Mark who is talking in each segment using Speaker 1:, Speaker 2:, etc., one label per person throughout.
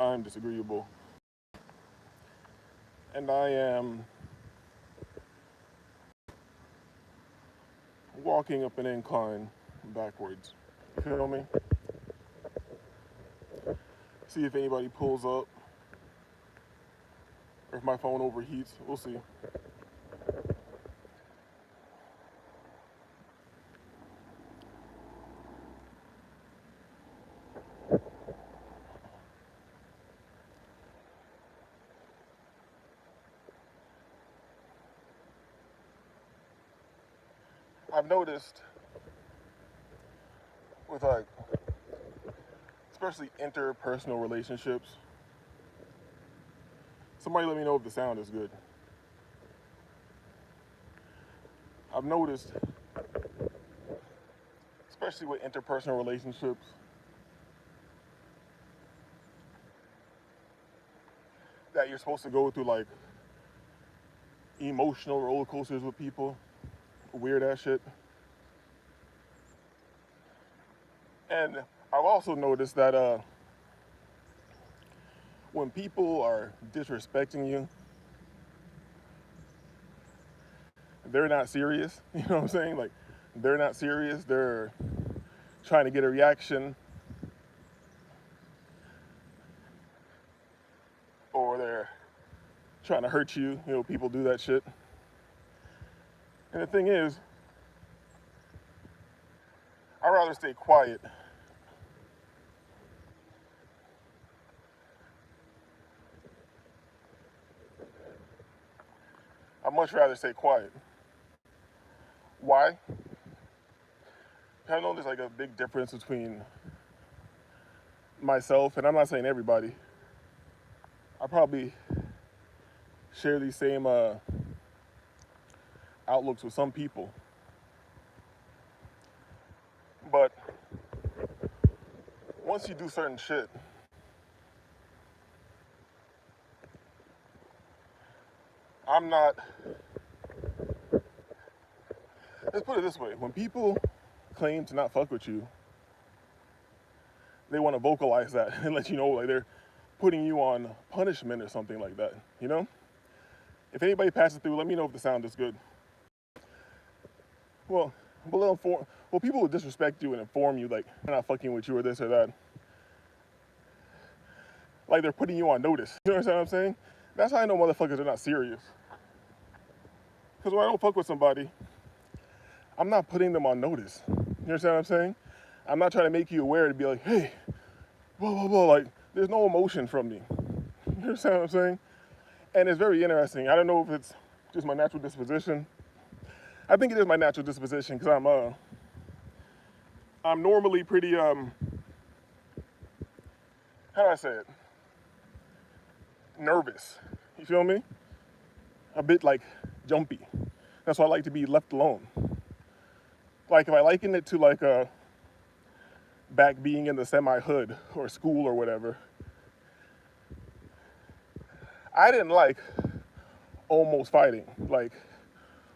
Speaker 1: I'm disagreeable. And I am walking up an incline backwards. You feel me? See if anybody pulls up or if my phone overheats. We'll see. I've noticed with like, especially interpersonal relationships, somebody let me know if the sound is good. I've noticed, especially with interpersonal relationships, that you're supposed to go through like emotional roller coasters with people, weird ass shit. And I've also noticed that when people are disrespecting you, they're not serious. You know what I'm saying? Like, they're not serious. They're trying to get a reaction, or they're trying to hurt you. You know, people do that shit. And the thing is, I'd rather stay quiet. I'd much rather stay quiet. Why? I know there's like a big difference between myself, and I'm not saying everybody. I probably share these same outlooks with some people. But once you do certain shit, I'm not, let's put it this way. When people claim to not fuck with you, they want to vocalize that and let you know like they're putting you on punishment or something like that, you know? If anybody passes through, let me know if the sound is good. Well, people will disrespect you and inform you like they're not fucking with you or this or that. Like they're putting you on notice. You understand what I'm saying? That's how I know motherfuckers are not serious. Because when I don't fuck with somebody, I'm not putting them on notice. You understand what I'm saying? I'm not trying to make you aware to be like, hey, blah, blah, blah. Like, there's no emotion from me. You understand what I'm saying? And it's very interesting. I don't know if it's just my natural disposition. I think it is my natural disposition because I'm normally pretty, how do I say it? Nervous. You feel me? A bit like jumpy. That's why I like to be left alone. Like if I liken it to like back being in the semi-hood or school or whatever, I didn't like almost fighting. Like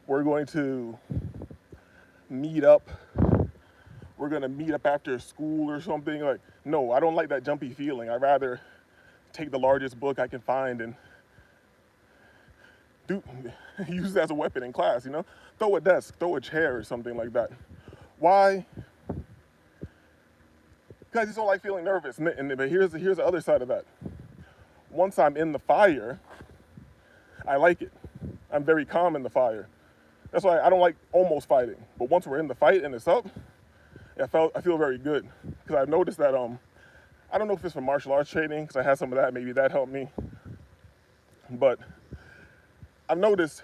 Speaker 1: we're going to meet up. We're gonna meet up after school or something. Like, no, I don't like that jumpy feeling. I'd rather take the largest book I can find and use it as a weapon in class, you know? Throw a desk, throw a chair or something like that. Why? Because I just don't like feeling nervous. But here's the other side of that. Once I'm in the fire, I like it. I'm very calm in the fire. That's why I don't like almost fighting. But once we're in the fight and it's up, I feel very good. Because I've noticed that, I don't know if it's from martial arts training, because I had some of that, maybe that helped me. But I've noticed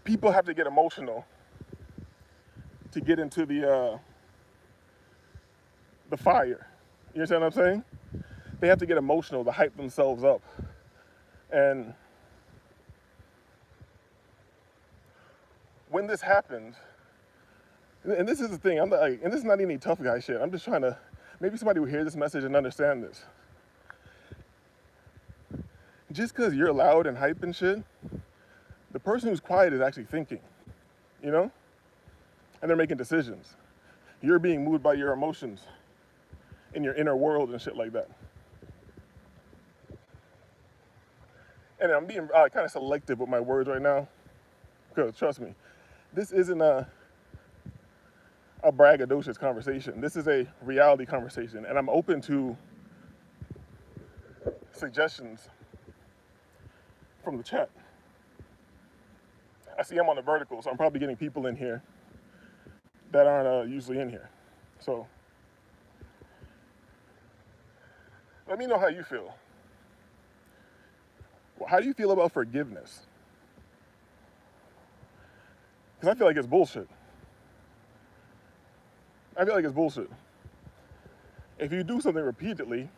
Speaker 1: people have to get emotional to get into the fire. You understand what I'm saying? They have to get emotional to hype themselves up. And when this happens, and this is the thing, I'm not, and this is not any tough guy shit. I'm just trying to, maybe somebody will hear this message and understand this. Just because you're loud and hype and shit, the person who's quiet is actually thinking, you know? And they're making decisions. You're being moved by your emotions in your inner world and shit like that. and I'm being kind of selective with my words right now, because trust me, this isn't a braggadocious conversation. This is a reality conversation, and I'm open to suggestions from the chat. I see I'm on the vertical, so I'm probably getting people in here that aren't usually in here. So let me know how you feel. Well, how do you feel about forgiveness? Because I feel like it's bullshit. I feel like it's bullshit. If you do something repeatedly,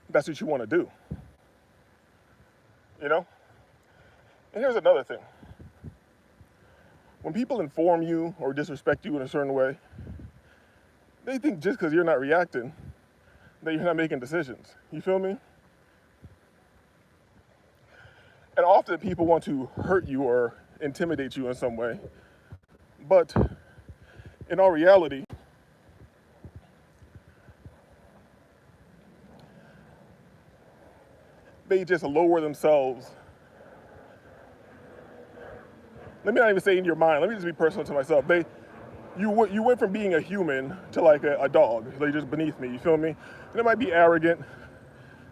Speaker 1: that's what you want to do. You know? And here's another thing. When people inform you or disrespect you in a certain way, they think just because you're not reacting, that you're not making decisions. You feel me? And often people want to hurt you or intimidate you in some way. But in all reality, they just lower themselves. Let me not even say in your mind, let me just be personal to myself. You went from being a human to like a dog. They're just beneath me, you feel me? And it might be arrogant.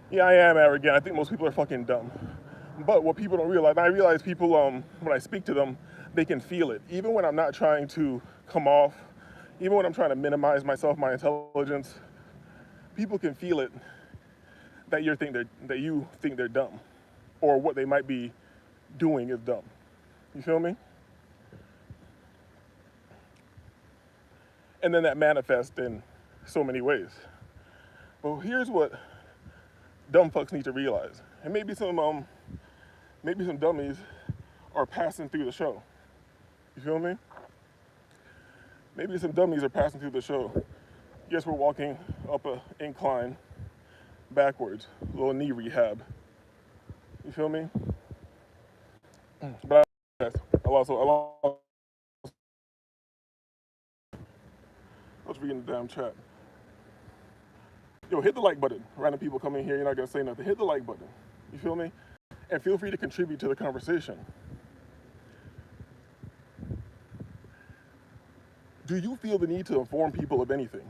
Speaker 1: Yeah, I am arrogant. I think most people are fucking dumb. But what people don't realize, and I realize people, when I speak to them, they can feel it. Even when I'm not trying to come off, even when I'm trying to minimize myself, my intelligence, people can feel it that you think they're dumb, or what they might be doing is dumb. You feel me? And then that manifests in so many ways. But here's what dumb fucks need to realize, and maybe some dummies are passing through the show. You feel me? Maybe some dummies are passing through the show. Yes, we're walking up an incline backwards, a little knee rehab. You feel me? But I was reading the damn chat. Yo, hit the like button. Random people come in here, you're not gonna say nothing. Hit the like button. You feel me? And feel free to contribute to the conversation. Do you feel the need to inform people of anything?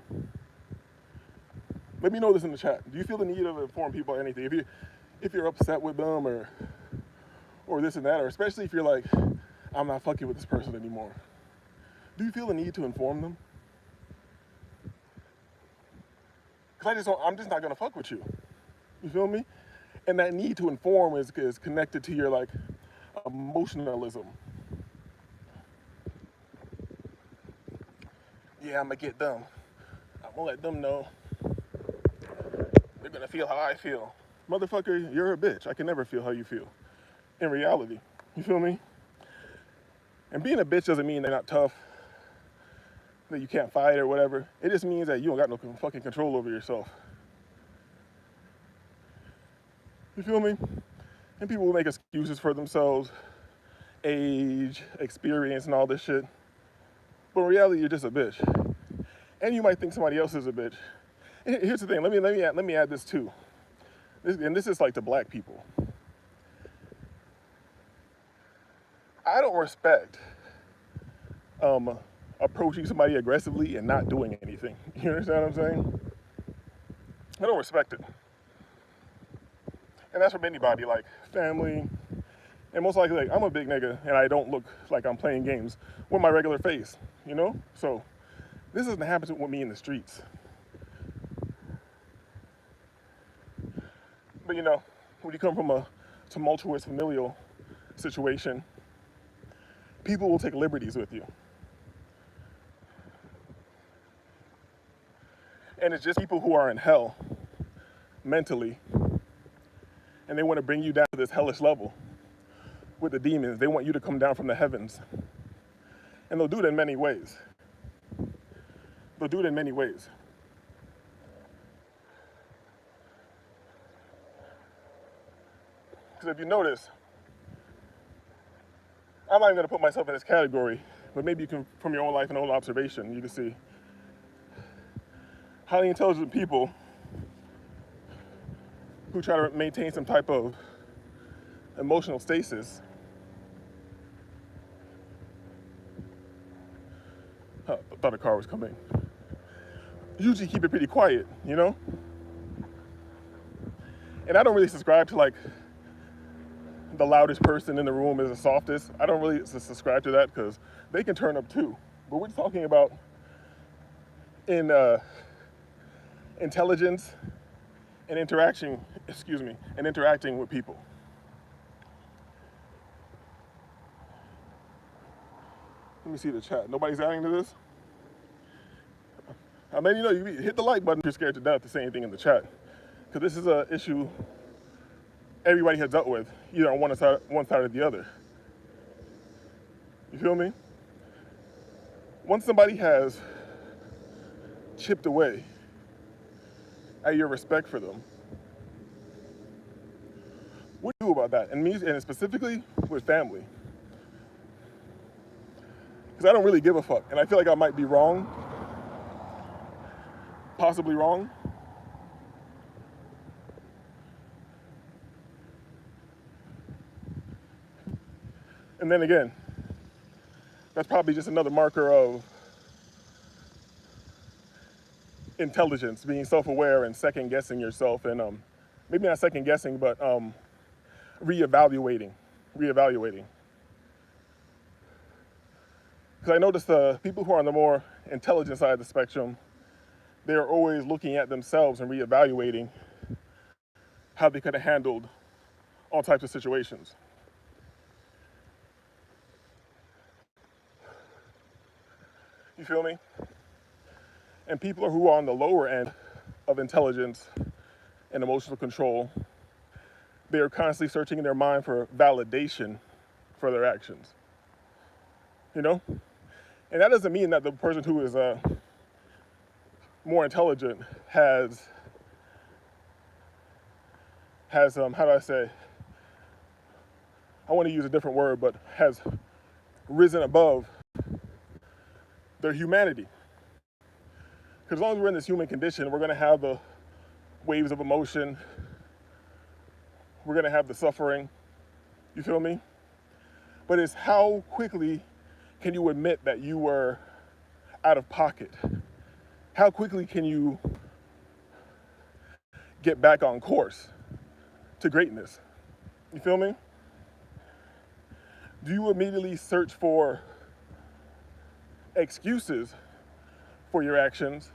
Speaker 1: Let me know this in the chat. Do you feel the need to inform people of anything? If you're upset with them or this and that, or especially if you're like, I'm not fucking with this person anymore. Do you feel the need to inform them? Because I'm just not gonna fuck with you. You feel me? And that need to inform is connected to your like emotionalism. Yeah, I'm gonna get them. I'm gonna let them know. They're gonna feel how I feel. Motherfucker, you're a bitch. I can never feel how you feel. In reality. You feel me? And being a bitch doesn't mean they're not tough, that you can't fight or whatever. It just means that you don't got no fucking control over yourself. You feel me? And people will make excuses for themselves, age, experience, and all this shit. But in reality, you're just a bitch. And you might think somebody else is a bitch. And here's the thing, let me add this too. This is like to black people. I don't respect approaching somebody aggressively and not doing anything. You understand what I'm saying? I don't respect it. And that's from anybody, like family. And most likely, like, I'm a big nigga and I don't look like I'm playing games with my regular face, you know? So this doesn't happen with me in the streets. But you know, when you come from a tumultuous familial situation, people will take liberties with you. And it's just people who are in hell mentally, and they want to bring you down to this hellish level with the demons. They want you to come down from the heavens. And they'll do it in many ways. Because if you notice, I'm not even gonna put myself in this category, but maybe you can, from your own life and own observation, you can see highly intelligent people who try to maintain some type of emotional stasis. I thought a car was coming. Usually keep it pretty quiet, you know? And I don't really subscribe to like the loudest person in the room is the softest. I don't really subscribe to that because they can turn up too. But we're talking about in intelligence and interaction, and interacting with people. Let me see the chat. Nobody's adding to this? I mean, you know, you hit the like button if you're scared to death to say anything in the chat. Because this is an issue everybody has dealt with, either on one side or the other. You feel me? Once somebody has chipped away at your respect for them, what do you do about that? And specifically with family. Because I don't really give a fuck. And I feel like I might be wrong, possibly wrong. And then again, that's probably just another marker of intelligence, being self-aware and second-guessing yourself, and maybe not second-guessing, but reevaluating. Because I noticed the people who are on the more intelligent side of the spectrum, they're always looking at themselves and reevaluating how they could have handled all types of situations. You feel me? And people who are on the lower end of intelligence and emotional control, they are constantly searching in their mind for validation for their actions. You know? And that doesn't mean that the person who is more intelligent has how do I say? I want to use a different word, but has risen above their humanity. Because as long as we're in this human condition, we're going to have the waves of emotion. We're going to have the suffering. You feel me? But it's how quickly can you admit that you were out of pocket? How quickly can you get back on course to greatness? You feel me? Do you immediately search for excuses for your actions?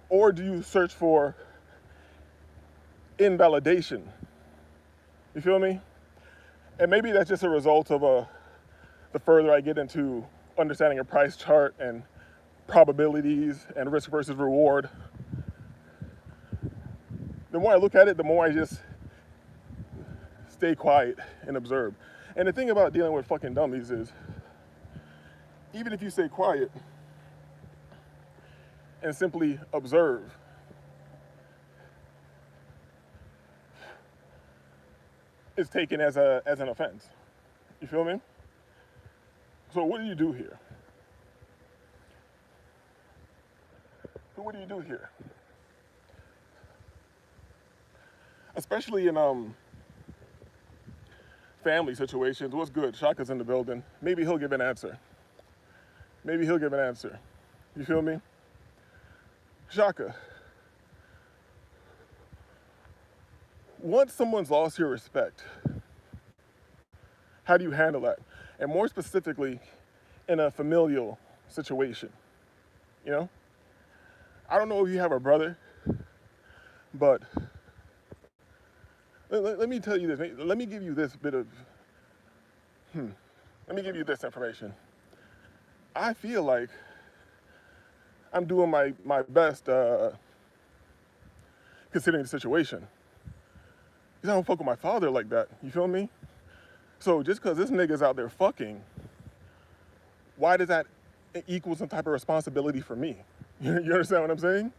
Speaker 1: Or do you search for invalidation? You feel me? And maybe that's just a result of the further I get into understanding a price chart and probabilities and risk versus reward. The more I look at it, the more I just stay quiet and observe. And the thing about dealing with fucking dummies is, even if you stay quiet and simply observe, it's taken as an offense. You feel me? So what do you do here? What do you do here? Especially in family situations. What's good? Shaka's in the building. Maybe he'll give an answer. You feel me? Shaka, once someone's lost your respect, how do you handle that? And more specifically, in a familial situation, you know? I don't know if you have a brother, but let me tell you this. Let me give you this bit of, let me give you this information. I feel like I'm doing my best considering the situation. Because I don't fuck with my father like that, you feel me? So just because this nigga's out there fucking, why does that equal some type of responsibility for me? You understand what I'm saying?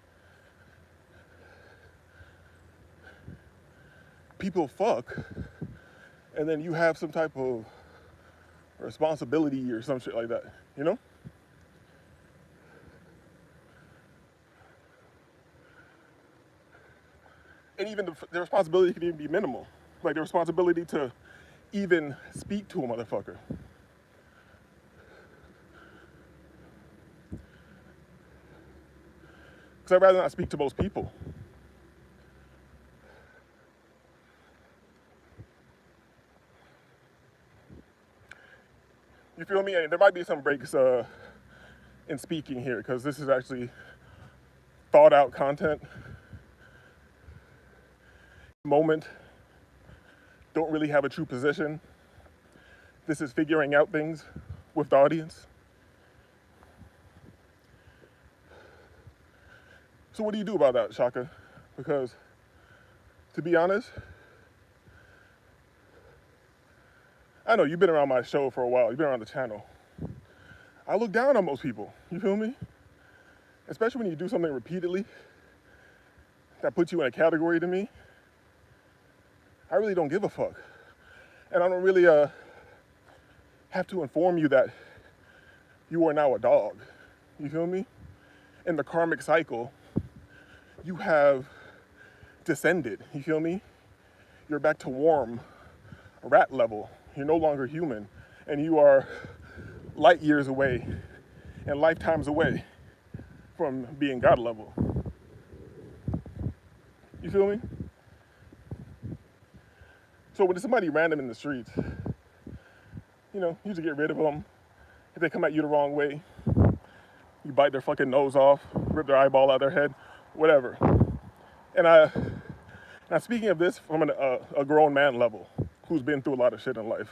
Speaker 1: People fuck, and then you have some type of responsibility or some shit like that, you know? And even the responsibility can even be minimal. Like the responsibility to even speak to a motherfucker. Because I'd rather not speak to most people. You feel me? And there might be some breaks in speaking here, because this is actually thought out content. Moment, don't really have a true position. This is figuring out things with the audience. So what do you do about that, Shaka? Because, to be honest, I know you've been around my show for a while. You've been around the channel. I look down on most people. You feel me? Especially when you do something repeatedly that puts you in a category to me. I really don't give a fuck. And I don't really have to inform you that you are now a dog. You feel me? In the karmic cycle, you have descended. You feel me? You're back to worm, rat level. You're no longer human, and you are light years away and lifetimes away from being God level. You feel me? So when there's somebody random in the streets, you know, you just get rid of them. If they come at you the wrong way, you bite their fucking nose off, rip their eyeball out of their head, whatever. And now speaking of this from a grown man level who's been through a lot of shit in life,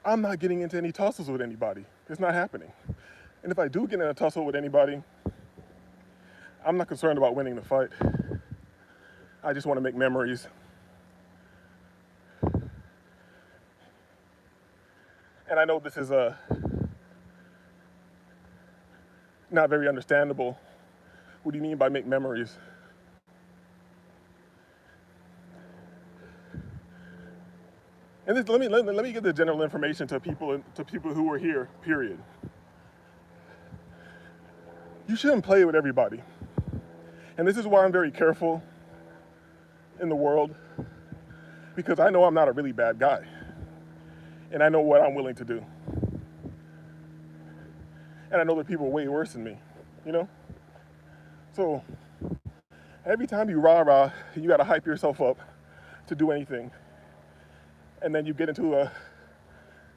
Speaker 1: I'm not getting into any tussles with anybody. It's not happening. And if I do get in a tussle with anybody, I'm not concerned about winning the fight. I just want to make memories. And I know this is not very understandable. What do you mean by make memories? And this, let me give the general information to people who are here, period. You shouldn't play with everybody. And this is why I'm very careful in the world, because I know I'm not a really bad guy. And I know what I'm willing to do. And I know that people are way worse than me, you know? So every time you rah-rah, you gotta hype yourself up to do anything. And then you get into a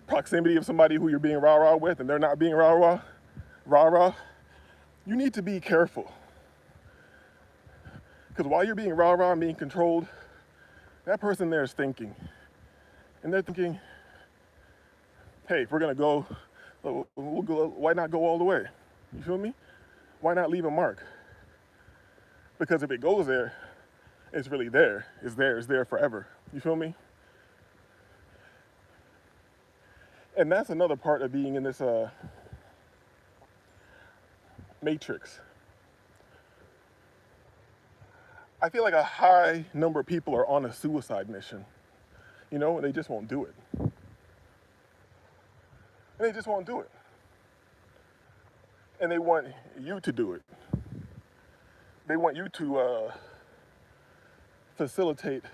Speaker 1: proximity of somebody who you're being rah-rah with and they're not being rah-rah, you need to be careful. Because while you're being rah-rah and being controlled, that person there is thinking. And they're thinking, hey, if we're gonna go, we'll go, why not go all the way? You feel me? Why not leave a mark? Because if it goes there, it's really there. It's there forever. You feel me? And that's another part of being in this matrix. I feel like a high number of people are on a suicide mission, you know, and they just won't do it. And they just won't do it. And they want you to do it. They want you to facilitate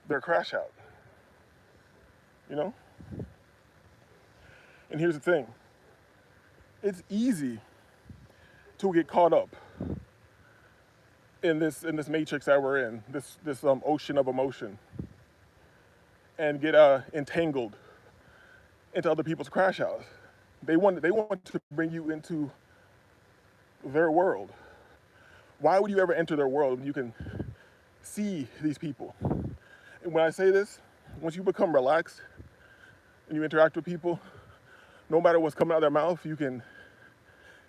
Speaker 1: their crash out, you know? And here's the thing. It's easy to get caught up in this matrix that we're in, this ocean of emotion, and get entangled into other people's crash outs. They want to bring you into their world. Why would you ever enter their world when you can see these people? And when I say this, once you become relaxed and you interact with people, no matter what's coming out of their mouth, you can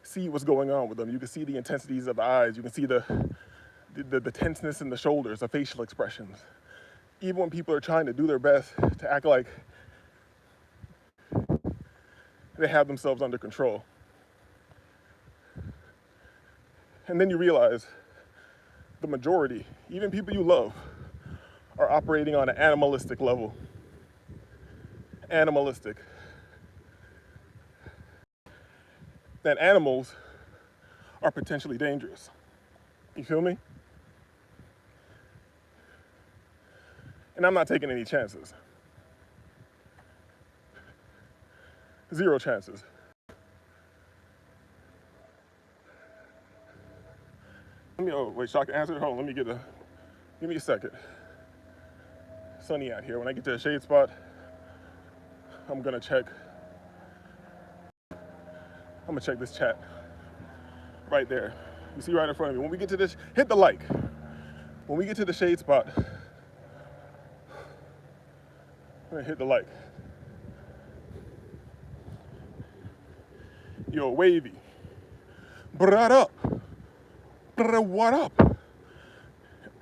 Speaker 1: see what's going on with them. You can see the intensities of the eyes. You can see the tenseness in the shoulders, the facial expressions. Even when people are trying to do their best to act like they have themselves under control. And then you realize the majority, even people you love, are operating on an animalistic level. Animalistic. That animals are potentially dangerous. You feel me? And I'm not taking any chances. Zero chances. Wait, so I can answer it? Hold on, give me a second. Sunny out here. When I get to the shade spot, I'm gonna check this chat right there. You see right in front of me. When we get to this, hit the like. When we get to the shade spot, I'm gonna hit the like. Yo, Wavy. Brat up. What up?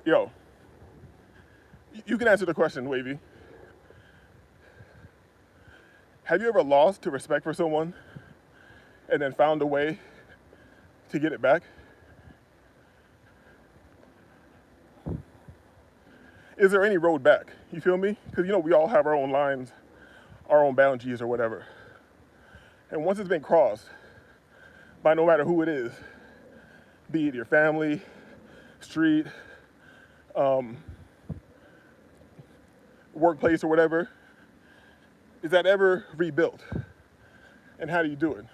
Speaker 1: Yo, you can answer the question, Wavy. Have you ever lost to respect for someone and then found a way to get it back? Is there any road back? You feel me? Because, we all have our own lines, our own boundaries or whatever. And once it's been crossed by no matter who it is, be it your family, street, workplace or whatever, is that ever rebuilt? And how do you do it?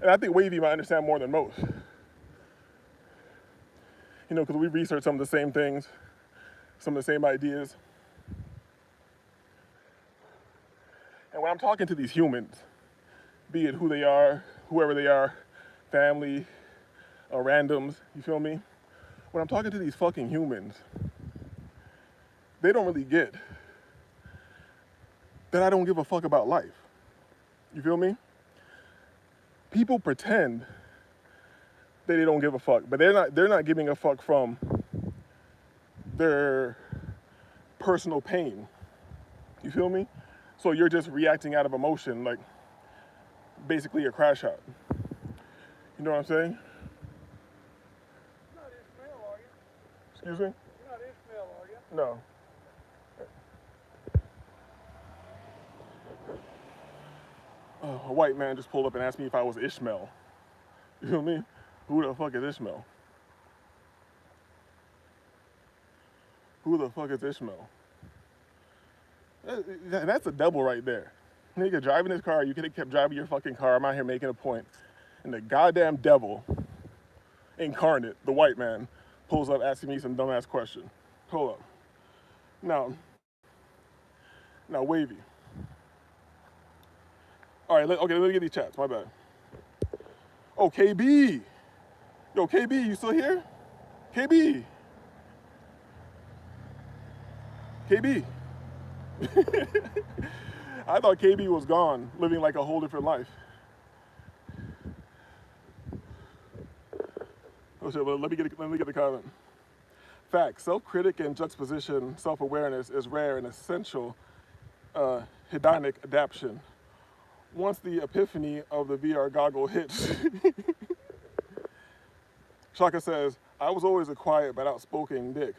Speaker 1: And I think Wavy might understand more than most. Because we research some of the same things, some of the same ideas. And when I'm talking to these humans, be it who they are, whoever they are, family, randoms, you feel me? When I'm talking to these fucking humans, they don't really get that I don't give a fuck about life. You feel me? People pretend that they don't give a fuck, but they're not giving a fuck from their personal pain. You feel me? So you're just reacting out of emotion, like basically a crash out. You know what I'm saying?
Speaker 2: You're not Ishmael, are you?
Speaker 1: Excuse me?
Speaker 2: You're not Ishmael, are you?
Speaker 1: No. A white man just pulled up and asked me if I was Ishmael. You feel me? Who the fuck is Ishmael? Who the fuck is Ishmael? That's a double right there. Nigga driving his car, you could have kept driving your fucking car. I'm out here making a point. And the goddamn devil incarnate, the white man, pulls up asking me some dumbass question. Hold up. Now, Wavy. All right, let me get these chats, my bad. Oh, KB. Yo, KB, you still here? KB. KB. I thought KB was gone, living like a whole different life. Oh shit, well, let me get the comment. Fact, self-critic and juxtaposition, self-awareness is rare and essential hedonic adaptation. Once the epiphany of the VR goggle hits, Shaka says, I was always a quiet but outspoken dick.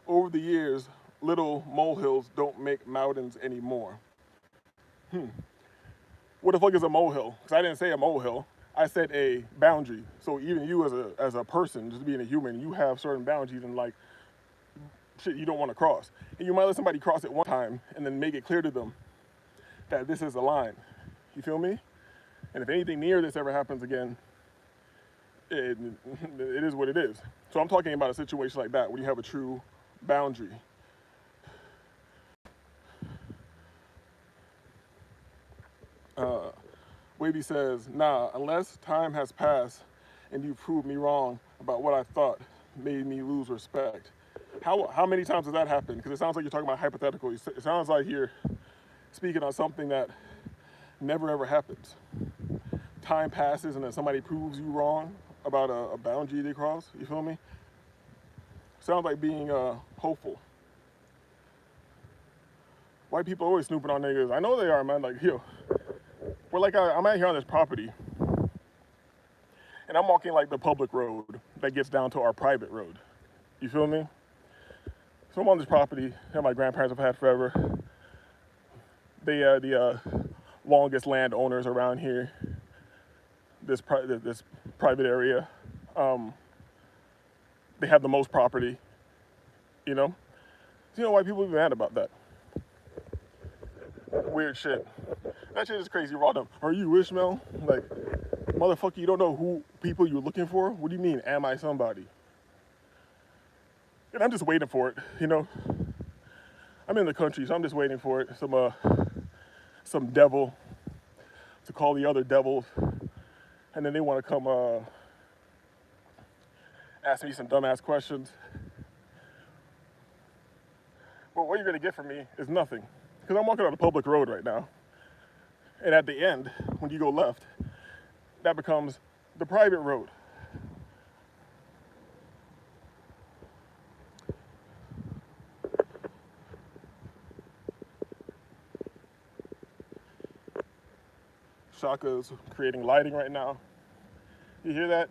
Speaker 1: Over the years, little molehills don't make mountains anymore. What the fuck is a molehill? Because I didn't say a molehill. I said a boundary. So even you as a person, just being a human, you have certain boundaries and like shit you don't want to cross. And you might let somebody cross it one time and then make it clear to them that this is a line. You feel me? And if anything near this ever happens again, it is what it is. So I'm talking about a situation like that, where you have a true boundary. Wavy says, nah, unless time has passed and you proved me wrong about what I thought made me lose respect. How many times has that happened? Because it sounds like you're talking about hypothetical. It sounds like you're speaking on something that never ever happens. Time passes and then somebody proves you wrong about a boundary they cross. You feel me? Sounds like being hopeful. White people always snooping on niggas. I know they are, man. Like, yo, we're like, I'm out here on this property, and I'm walking like the public road that gets down to our private road. You feel me? So I'm on this property that my grandparents have had forever. They are the longest landowners around here. This private area. they have the most property, you know? So you know why people be mad about that? Weird shit. That shit is crazy raw dumb. Are you Ishmael? Like, motherfucker, you don't know who people you're looking for? What do you mean, am I somebody? And I'm just waiting for it, you know? I'm in the country, so I'm just waiting for it. Some devil to call the other devils, and then they want to come ask me some dumbass questions. But what you're gonna get from me is nothing, because I'm walking on a public road right now, and at the end, when you go left, that becomes the private road. Shaka's creating lighting right now. You hear that?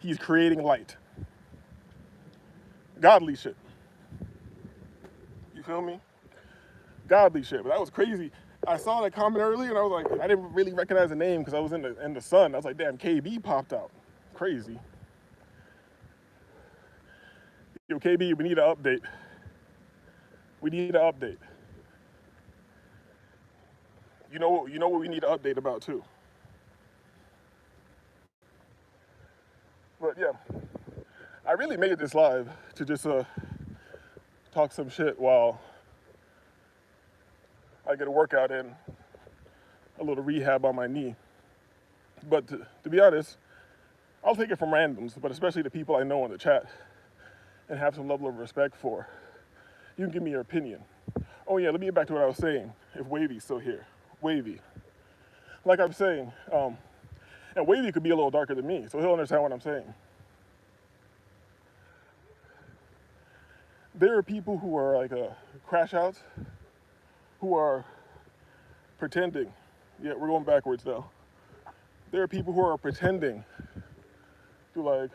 Speaker 1: He's creating light. Godly shit. You feel me? Godly shit. But that was crazy. I saw that comment earlier and I was like, I didn't really recognize the name because I was in the sun. I was like, damn, KB popped out. Crazy. Yo, KB, we need an update. We need an update. You know what we need to update about too. But yeah, I really made this live to just talk some shit while I get a workout in, a little rehab on my knee. But to be honest, I'll take it from randoms, but especially the people I know in the chat and have some level of respect for. You can give me your opinion. Oh yeah, let me get back to what I was saying. If Wavy's still here. Wavy. Like I'm saying, and Wavy could be a little darker than me, so he'll understand what I'm saying. There are people who are like crash outs, who are pretending. Yeah, we're going backwards now. There are people who are pretending to like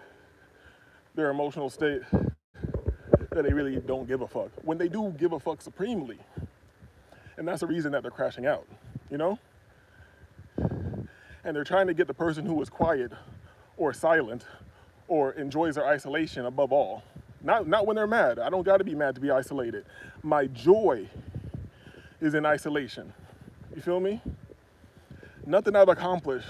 Speaker 1: their emotional state that they really don't give a fuck, when they do give a fuck supremely. And that's the reason that they're crashing out, you know? And they're trying to get the person who is quiet or silent or enjoys their isolation above all. Not when they're mad. I don't gotta be mad to be isolated. My joy is in isolation. You feel me? Nothing I've accomplished,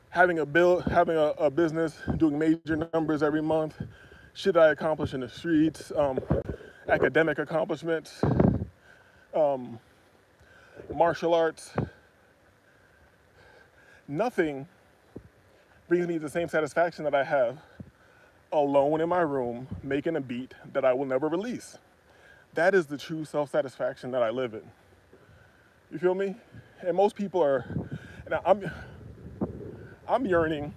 Speaker 1: having a business, doing major numbers every month, shit I accomplish in the streets, academic accomplishments, martial arts. Nothing brings me the same satisfaction that I have alone in my room making a beat that I will never release. That is the true self-satisfaction that I live in. You feel me? And most people are, and I'm yearning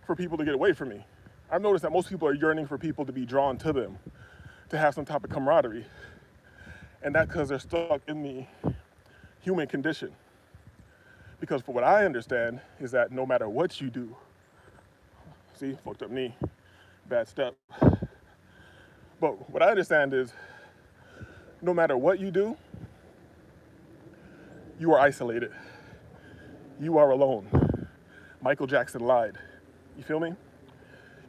Speaker 1: for people to get away from me. I've noticed that most people are yearning for people to be drawn to them, to have some type of camaraderie. And that's because they're stuck in the human condition. Because for what I understand is that no matter what you do, see, fucked up knee, bad step. But what I understand is no matter what you do, you are isolated. You are alone. Michael Jackson lied. You feel me?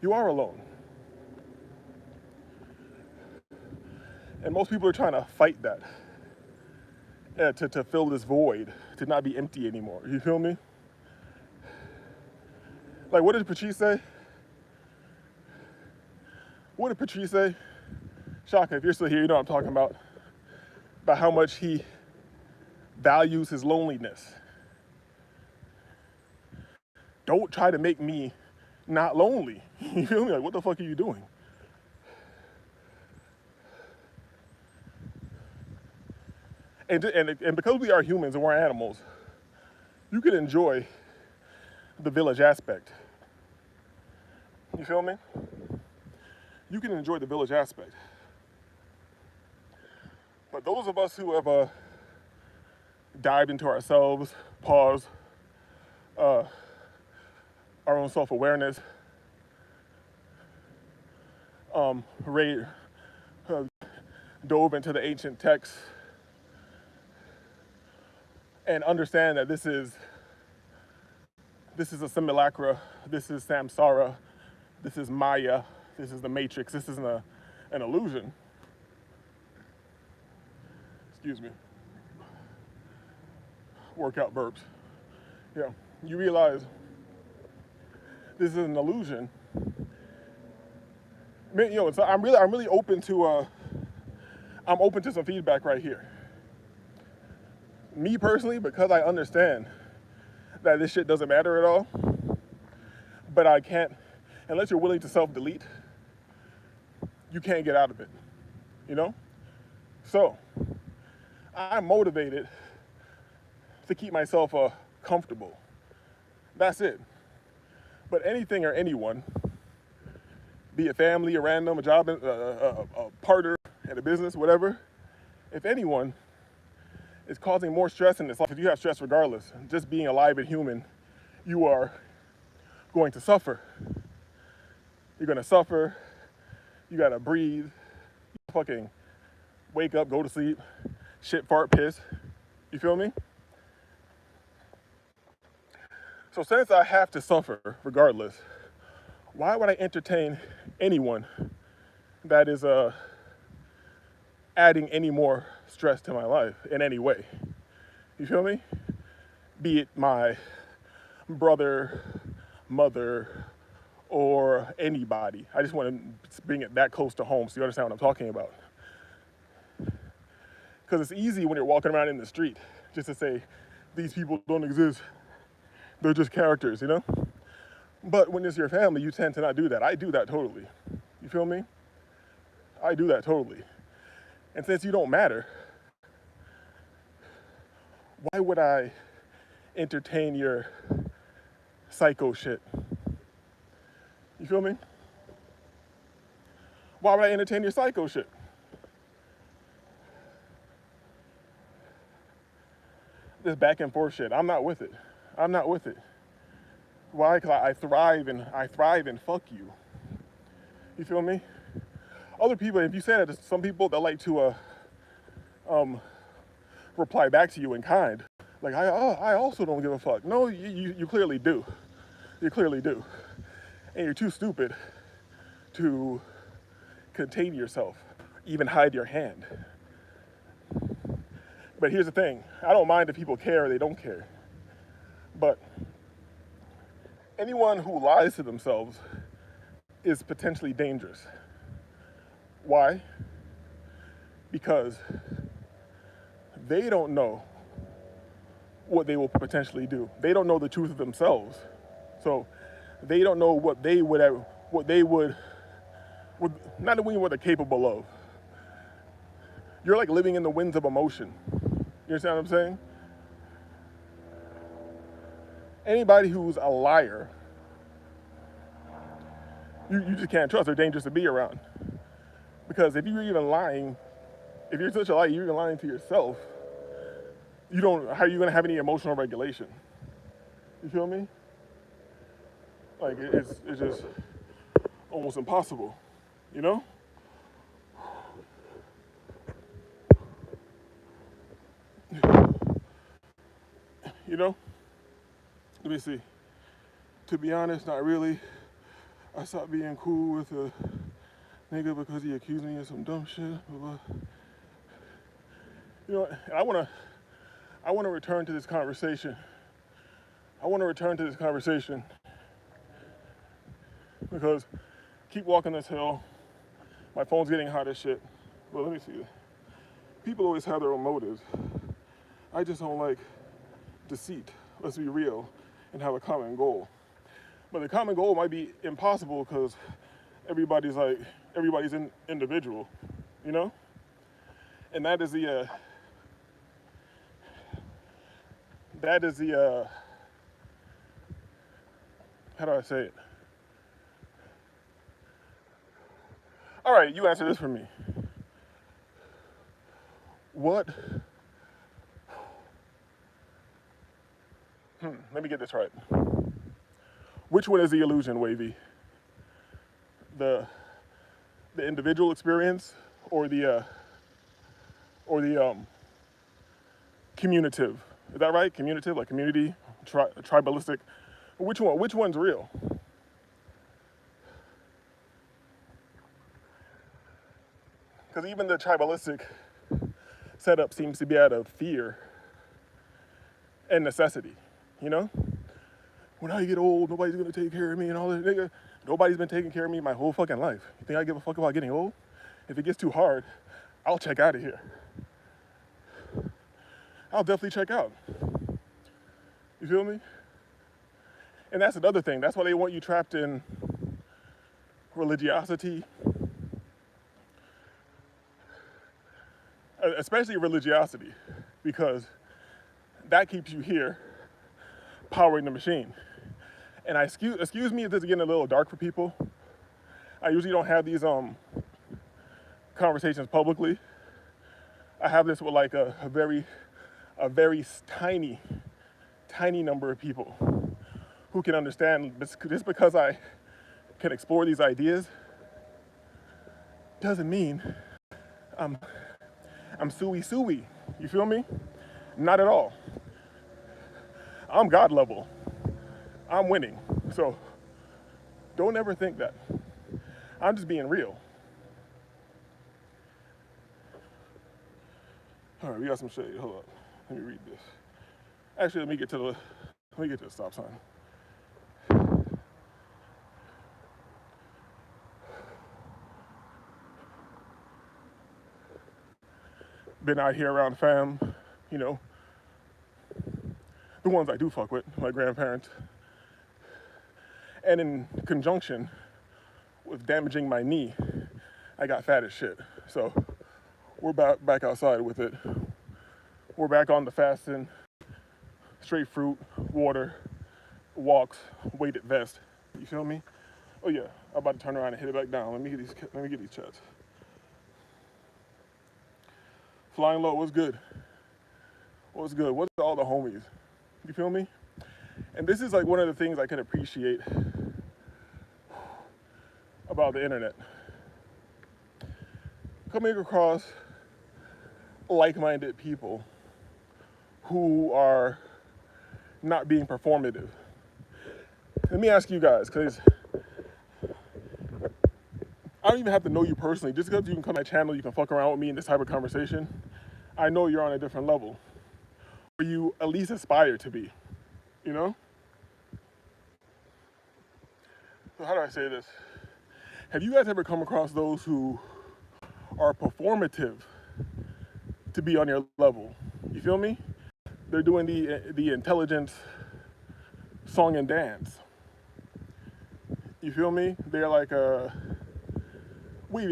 Speaker 1: You are alone. And most people are trying to fight that, to fill this void, to not be empty anymore. You feel me? Like, what did Patrice say? What did Patrice say? Shaka, if you're still here, you know what I'm talking about. About how much he values his loneliness. Don't try to make me not lonely. You feel me? Like, what the fuck are you doing? And because we are humans and we're animals, you can enjoy the village aspect. You feel me? You can enjoy the village aspect. But those of us who have dived into ourselves, pause, our own self-awareness, dove into the ancient texts, and understand that this this is a simulacra, this is samsara, this is Maya, this is the Matrix, this isn't an illusion. Excuse me. Workout burps. Yeah, you realize this is an illusion. So I'm really open to I'm open to some feedback right here. Me personally, because I understand that this shit doesn't matter at all, but I can't, unless you're willing to self-delete, you can't get out of it, you know? So, I'm motivated to keep myself comfortable. That's it. But anything or anyone, be it family, a random, a job, a partner in a business, whatever, if anyone is causing more stress in this life, if you have stress regardless, just being alive and human, you are going to suffer. You're gonna suffer, you gotta breathe, fucking wake up, go to sleep, shit, fart, piss, you feel me? So since I have to suffer regardless, why would I entertain anyone that is adding any more stress to my life in any way? You feel me? Be it my brother, mother, or anybody. I just want to bring it that close to home so you understand what I'm talking about. Because it's easy when you're walking around in the street just to say, these people don't exist. They're just characters, you know? But when it's your family, you tend to not do that. I do that totally. You feel me? I do that totally. And since you don't matter, why would I entertain your psycho shit? You feel me? Why would I entertain your psycho shit? This back and forth shit, I'm not with it. I'm not with it. Why? Because I thrive and fuck you. You feel me? Other people, if you say that to some people, they like to reply back to you in kind. Like, I also don't give a fuck. No, you clearly do. You clearly do. And you're too stupid to contain yourself, even hide your hand. But here's the thing. I don't mind if people care or they don't care. But anyone who lies to themselves is potentially dangerous. Why? Because they don't know what they will potentially do. They don't know the truth of themselves. So they don't know what they would not even what they're capable of. You're like living in the winds of emotion. You understand what I'm saying? Anybody who's a liar, you just can't trust. They're dangerous to be around. Because if you're even lying, if you're such a liar, you're even lying to yourself, how are you gonna have any emotional regulation? You feel me? Like, it's just almost impossible, you know? You know? Let me see. To be honest, not really. I stopped being cool with a nigga because he accused me of some dumb shit. You know, and I wanna return to this conversation. Because keep walking this hill. My phone's getting hot as shit. But let me see. People always have their own motives. I just don't like deceit. Let's be real and have a common goal. But the common goal might be impossible because everybody's individual, you know? And that is the how do I say it? All right, you answer this for me. Let me get this right. Which one is the illusion, Wavy? The individual experience or the communitive? Is that right? Communitive, like community, tribalistic, Which one? Which one's real? Because even the tribalistic setup seems to be out of fear and necessity, you know? When I get old, nobody's gonna take care of me and all that. Nigga, nobody's been taking care of me my whole fucking life. You think I give a fuck about getting old? If it gets too hard, I'll check out of here. I'll definitely check out. You feel me? And that's another thing. That's why they want you trapped in religiosity, especially religiosity, because that keeps you here powering the machine. And excuse me if this is getting a little dark for people. I usually don't have these conversations publicly. I have this with like a very tiny number of people who can understand. Just because I can explore these ideas doesn't mean I'm suey. You feel me? Not at all. I'm God level. I'm winning. So don't ever think that. I'm just being real. All right, we got some shade. Hold up. Let me read this. Actually, let me get to the stop sign. Been out here around fam, you know, the ones I do fuck with, my grandparents. And in conjunction with damaging my knee, I got fat as shit. So we're back outside with it. We're back on the fasting, straight fruit, water, walks, weighted vest. You feel me? Oh yeah, I'm about to turn around and hit it back down. Let me get these chats. Flying low, what's good? What's good? What's all the homies? You feel me? And this is like one of the things I can appreciate about the internet. Coming across like-minded people who are not being performative. Let me ask you guys, because I don't even have to know you personally. Just because you can come to my channel, you can fuck around with me in this type of conversation, I know you're on a different level. Or you at least aspire to be, you know? So how do I say this? Have you guys ever come across those who are performative to be on your level? You feel me? They're doing the intelligence song and dance. You feel me? They're like I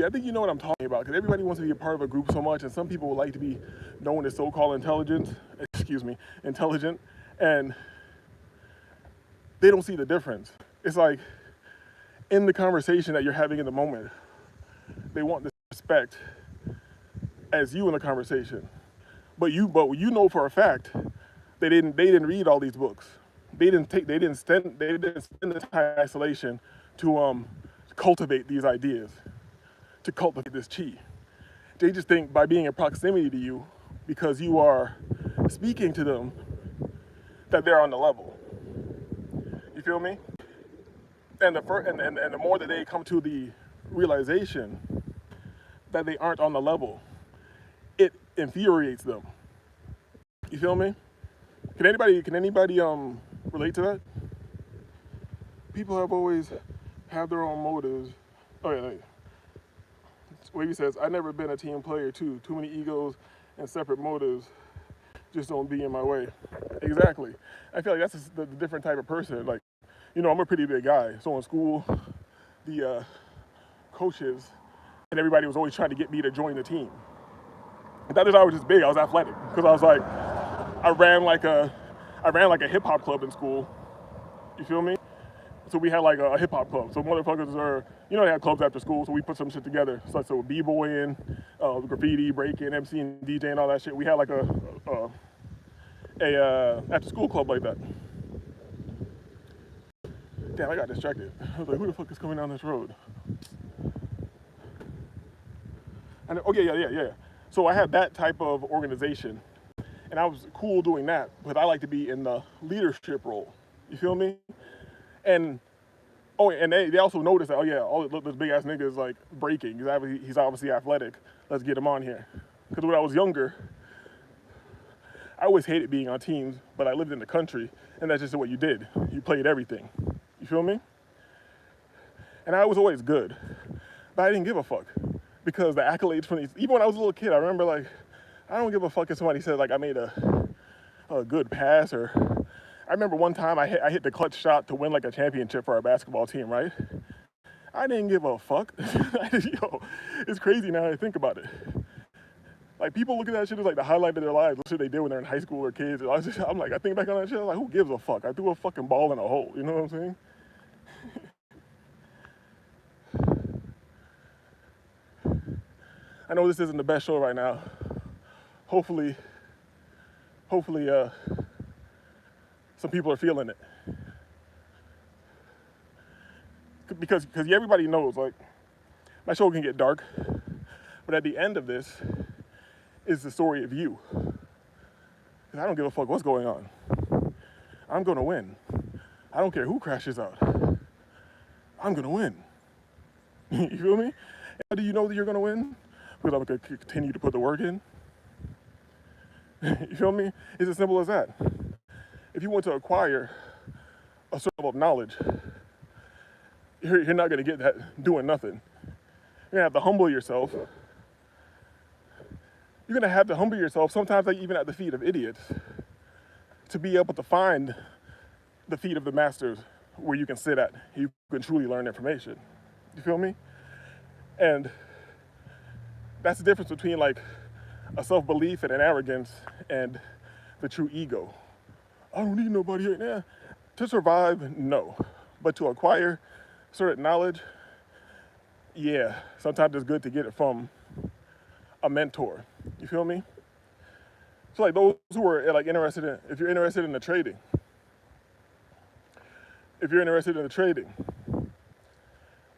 Speaker 1: think you know what I'm talking about, because everybody wants to be a part of a group so much, and some people would like to be known as so-called intelligent, and they don't see the difference. It's like, in the conversation that you're having in the moment, they want the respect as you in the conversation. But you know for a fact they didn't read all these books. They didn't spend the time in isolation to cultivate these ideas, to cultivate this chi. They just think by being in proximity to you, because you are speaking to them, that they're on the level. You feel me? And the more that they come to the realization that they aren't on the level, it infuriates them. You feel me? Can anybody relate to that? People have always had their own motives. Oh yeah. Wavy says, I've never been a team player too. Too many egos and separate motives just don't be in my way. Exactly. I feel like that's the different type of person. Like, you know, I'm a pretty big guy. So in school, the coaches and everybody was always trying to get me to join the team. Not that I was just big, I was athletic. Because I was like, I ran like a hip hop club in school. You feel me? So we had like a hip hop club. So motherfuckers are, you know, they had clubs after school, so we put some shit together. So b-boying, graffiti, breaking, MCing, DJing, all that shit. We had like a after school club like that. Damn, I got distracted. I was like, who the fuck is coming down this road? And okay, yeah. So I had that type of organization, and I was cool doing that, but I like to be in the leadership role. You feel me? And oh, and they also noticed that, oh yeah, oh look, this big ass nigga is like breaking. He's obviously athletic. Let's get him on here. Because when I was younger, I always hated being on teams, but I lived in the country, and that's just what you did. You played everything. You feel me? And I was always good, but I didn't give a fuck because the accolades from these. Even when I was a little kid, I remember like, I don't give a fuck if somebody said like I made a good pass, or I remember one time I hit the clutch shot to win like a championship for our basketball team, right? I didn't give a fuck. Yo, it's crazy now that I think about it. Like, people look at that shit as like the highlight of their lives, what shit they did when they're in high school or kids. I'm like, I think back on that shit, I'm like, who gives a fuck? I threw a fucking ball in a hole, you know what I'm saying? I know this isn't the best show right now. Hopefully, some people are feeling it. Because everybody knows, like, my show can get dark, but at the end of this is the story of you. Because I don't give a fuck what's going on. I'm gonna win. I don't care who crashes out. I'm gonna win. You feel me? How do you know that you're gonna win? Because I'm gonna continue to put the work in. You feel me? It's as simple as that. If you want to acquire a certain level of knowledge, you're not gonna get that doing nothing. You're gonna have to humble yourself. You're gonna have to humble yourself, sometimes like even at the feet of idiots, to be able to find the feet of the masters where you can sit at, you can truly learn information. You feel me? And that's the difference between like a self-belief and an arrogance and the true ego. I don't need nobody right now. To survive, no. But to acquire certain knowledge, yeah, sometimes it's good to get it from a mentor. You feel me? So like those who are like interested in, if you're interested in the trading,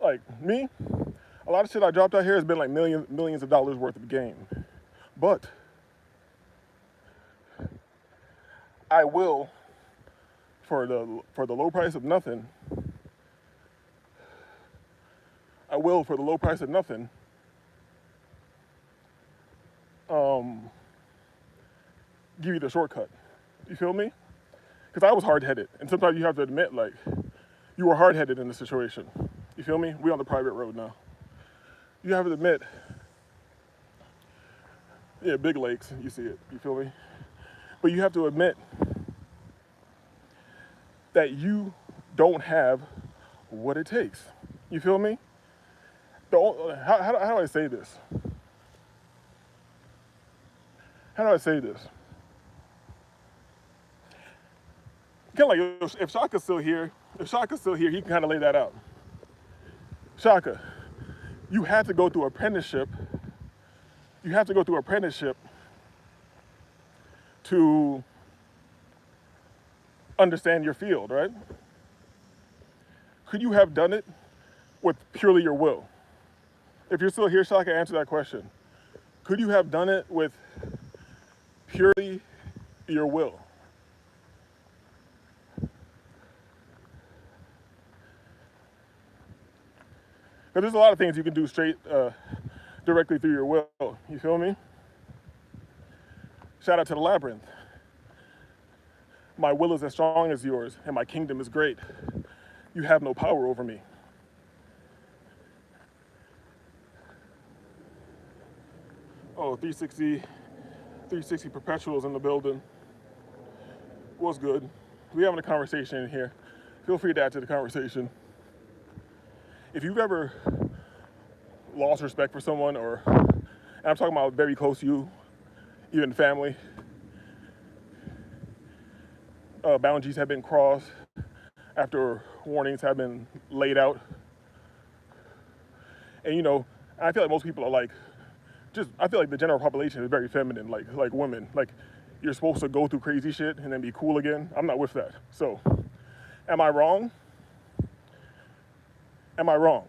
Speaker 1: like me, a lot of shit I dropped out here has been like millions of dollars worth of game. But I will, for the low price of nothing, give you the shortcut. You feel me? Because I was hard-headed, and sometimes you have to admit, like, you were hard-headed in this situation. You feel me? We on the private road now. You have to admit, yeah, big lakes, you see it. You feel me? But you have to admit that you don't have what it takes. You feel me? How do I say this? How do I say this? Kind of like if Shaka's still here, he can kind of lay that out. Shaka, you have to go through apprenticeship. You have to go through apprenticeship to understand your field, right? Could you have done it with purely your will? If you're still here, Shaka, answer that question. Could you have done it with purely your will? Because there's a lot of things you can do straight, directly through your will. You feel me? Shout out to the Labyrinth. My will is as strong as yours, and my kingdom is great. You have no power over me. Oh, 360 perpetuals in the building. What's good? We having a conversation in here. Feel free to add to the conversation. If you've ever lost respect for someone, and I'm talking about very close to you, even family, boundaries have been crossed after warnings have been laid out. And you know, I feel like most people are like, I feel like the general population is very feminine, like women. Like, you're supposed to go through crazy shit and then be cool again. I'm not with that. So, am I wrong? Am I wrong?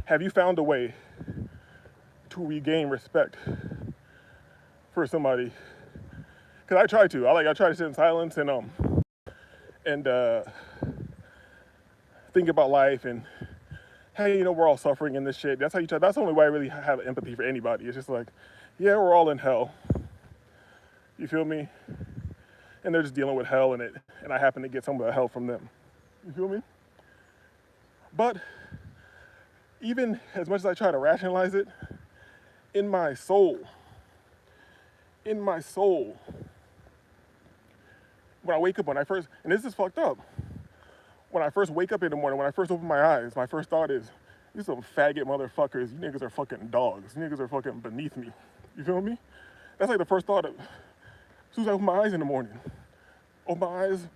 Speaker 1: Have you found a way to regain respect for somebody? Because I try to. I try to sit in silence and and think about life and, hey, you know, we're all suffering in this shit. That's how you try. That's the only way I really have empathy for anybody. It's just like, yeah, we're all in hell. You feel me? And they're just dealing with hell in it, and I happen to get some of the hell from them. You feel me? But even as much as I try to rationalize it, in my soul, when I wake up, and this is fucked up, when I first wake up in the morning, when I first open my eyes, my first thought is, you some faggot motherfuckers, you niggas are fucking dogs. You niggas are fucking beneath me. You feel me? That's like the first thought as soon as I open my eyes in the morning. Open my eyes,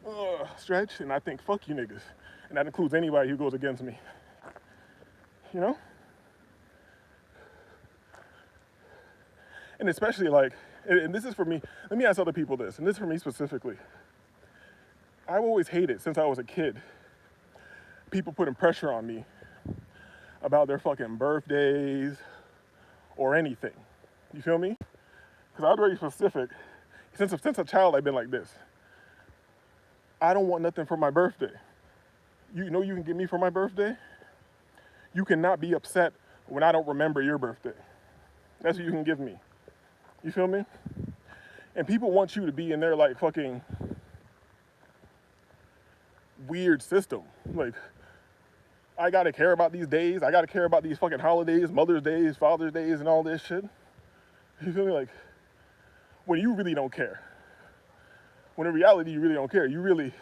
Speaker 1: stretch, and I think, fuck you niggas. And that includes anybody who goes against me. You know? And especially like, and this is for me, let me ask other people this, and this is for me specifically. I've always hated, since I was a kid, people putting pressure on me about their fucking birthdays or anything. You feel me? Because I was very specific. Since a child, I've been like this. I don't want nothing for my birthday. You know you can get me for my birthday? You cannot be upset when I don't remember your birthday. That's what you can give me. You feel me? And people want you to be in their like fucking weird system. Like, I gotta care about these days. I gotta care about these fucking holidays, Mother's Days, Father's Days, and all this shit. You feel me? Like, when you really don't care. When in reality, you really don't care. You really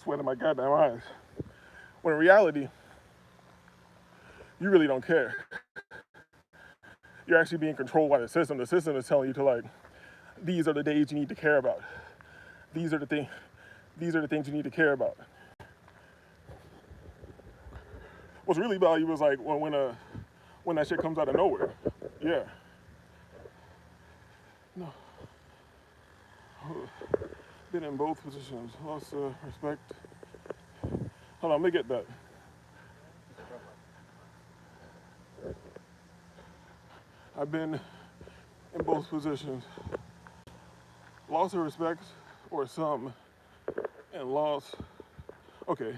Speaker 1: sweating my goddamn eyes. When in reality, you really don't care. You're actually being controlled by the system. The system is telling you to like, these are the days you need to care about. These are the things you need to care about. What's really valuable is like when that shit comes out of nowhere. Yeah. No. Been in both positions. Lost respect. Hold on, let me get that. I've been in both positions. Loss of respect or some, and loss, okay,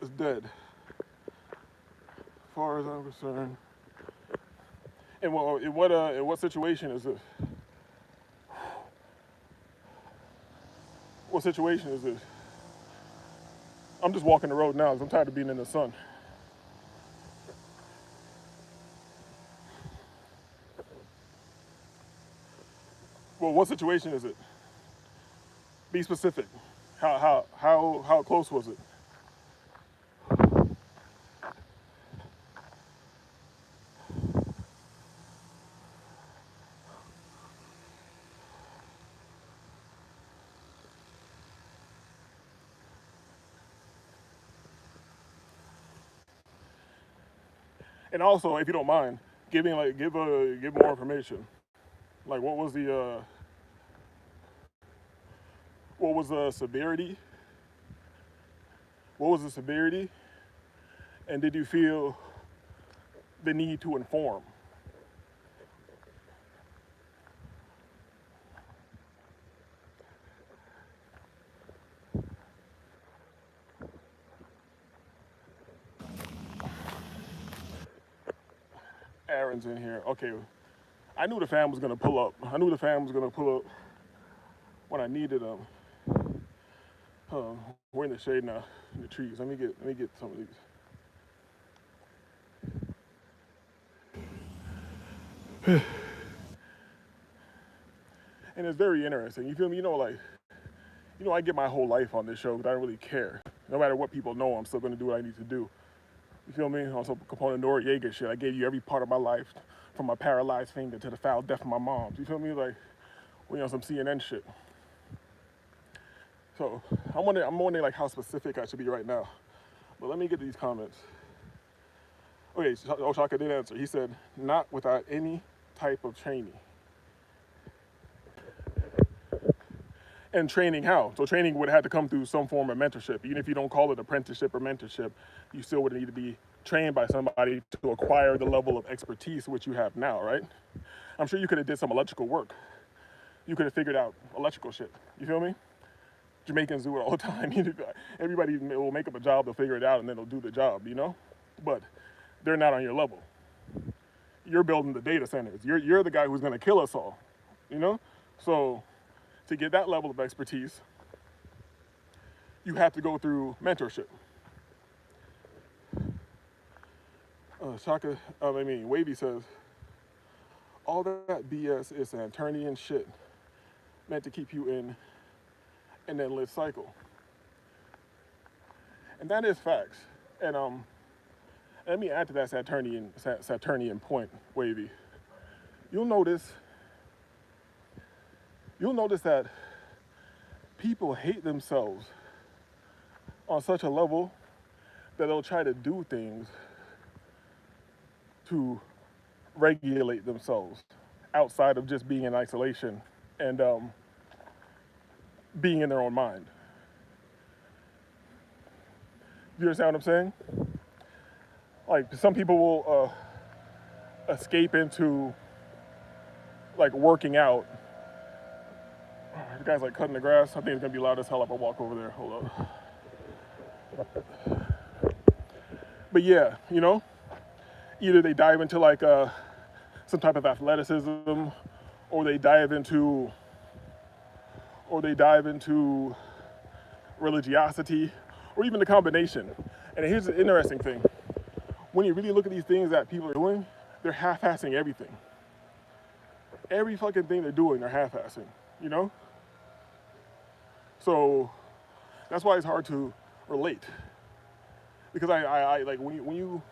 Speaker 1: it's dead. As far as I'm concerned. And in what situation is this? What situation is this? I'm just walking the road now because I'm tired of being in the sun. Well, what situation is it? Be specific. How close was it? And also, if you don't mind, give more information. Like, what was the severity? What was the severity? And did you feel the need to inform? Aaron's in here. Okay. I knew the fam was gonna pull up. When I needed them. We're in the shade now, in the trees. Let me get some of these. And it's very interesting. You feel me? I get my whole life on this show because I don't really care. No matter what people know, I'm still gonna do what I need to do. You feel me? On some Capone Noriega shit. I gave you every part of my life, from my paralyzed finger to the foul death of my mom. You feel me? Like, some CNN shit. So I'm wondering like how specific I should be right now. But let me get these comments. Okay, Oshaka did answer. He said, not without any type of training. And training how? So training would have had to come through some form of mentorship. Even if you don't call it apprenticeship or mentorship, you still would need to be trained by somebody to acquire the level of expertise which you have now, right? I'm sure you could have did some electrical work. You could have figured out electrical shit. You feel me? Jamaicans do it all the time. Everybody will make up a job, they'll figure it out, and then they'll do the job, you know? But they're not on your level. You're building the data centers. You're the guy who's gonna kill us all, you know? So to get that level of expertise, you have to go through mentorship. Wavy says, all that BS is Saturnian shit meant to keep you in an endless cycle. And that is facts. And let me add to that Saturnian point, Wavy. You'll notice that people hate themselves on such a level that they'll try to do things to regulate themselves outside of just being in isolation and being in their own mind. You understand what I'm saying? Like, some people will escape into like working out. The guy's like cutting the grass. I think it's gonna be loud as hell if I walk over there. Hold up. But yeah, you know, either they dive into like some type of athleticism, or they dive into religiosity, or even the combination. And here's the interesting thing. When you really look at these things that people are doing, they're half-assing everything. Every fucking thing they're doing, they're half-assing, you know? So that's why it's hard to relate. Because I like when you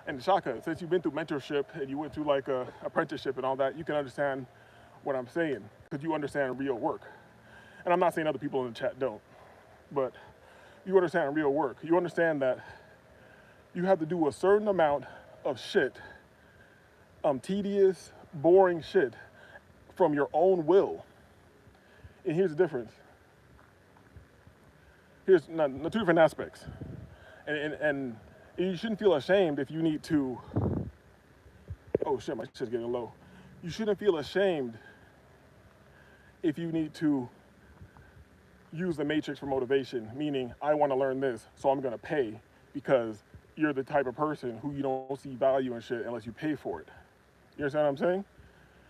Speaker 1: and Shaka, since you've been through mentorship and you went through like a apprenticeship and all that, you can understand what I'm saying, because you understand real work. And I'm not saying other people in the chat don't, but you understand real work. You understand that you have to do a certain amount of shit, tedious, boring shit, from your own will. And here's the difference. Here's two different aspects. And you shouldn't feel ashamed if you need to, oh shit, my shit's getting low. You shouldn't feel ashamed if you need to use the matrix for motivation, meaning I want to learn this, so I'm gonna pay, because you're the type of person who you don't see value in shit unless you pay for it. You understand what I'm saying?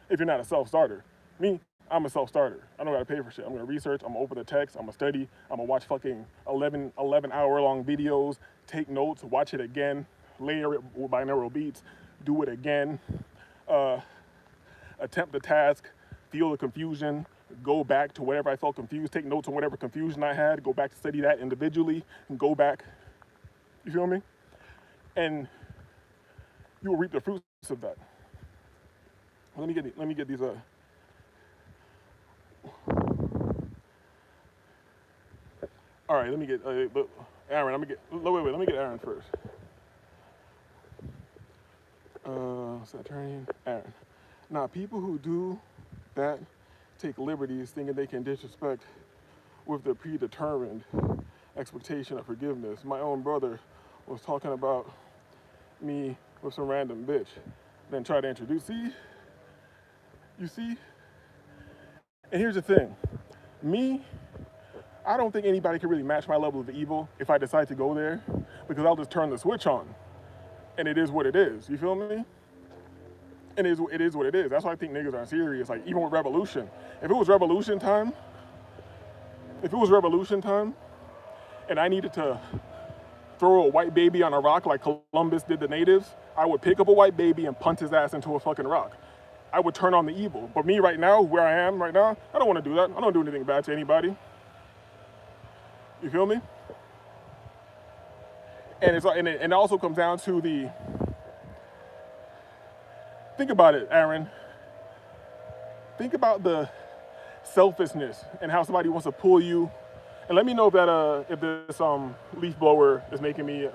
Speaker 1: If you're not a self-starter. Me, I'm a self-starter. I don't gotta pay for shit. I'm gonna research, I'm gonna open the text, I'm gonna study, I'm gonna watch fucking 11 hour-long videos, take notes, watch it again, layer it with binaural beats, do it again, attempt the task, feel the confusion, go back to whatever I felt confused, take notes on whatever confusion I had, go back to study that individually, and go back. You feel me? And you will reap the fruits of that. Let me get these all right, let me get Aaron. Let me get Aaron first. Saturnian, Aaron. Now, people who do that take liberties thinking they can disrespect with the predetermined expectation of forgiveness. My own brother was talking about me with some random bitch, then try to introduce. You see? And here's the thing. Me, I don't think anybody can really match my level of evil if I decide to go there, because I'll just turn the switch on. And it is what it is. You feel me? And it is what it is. That's why I think niggas aren't serious. Like, even with revolution. If it was revolution time, and I needed to throw a white baby on a rock like Columbus did the natives, I would pick up a white baby and punt his ass into a fucking rock. I would turn on the evil. But me right now, where I am right now, I don't want to do that. I don't do anything bad to anybody. You feel me? And it also comes down to think about it, Aaron. Think about the selfishness and how somebody wants to pull you. And let me know if this leaf blower is making me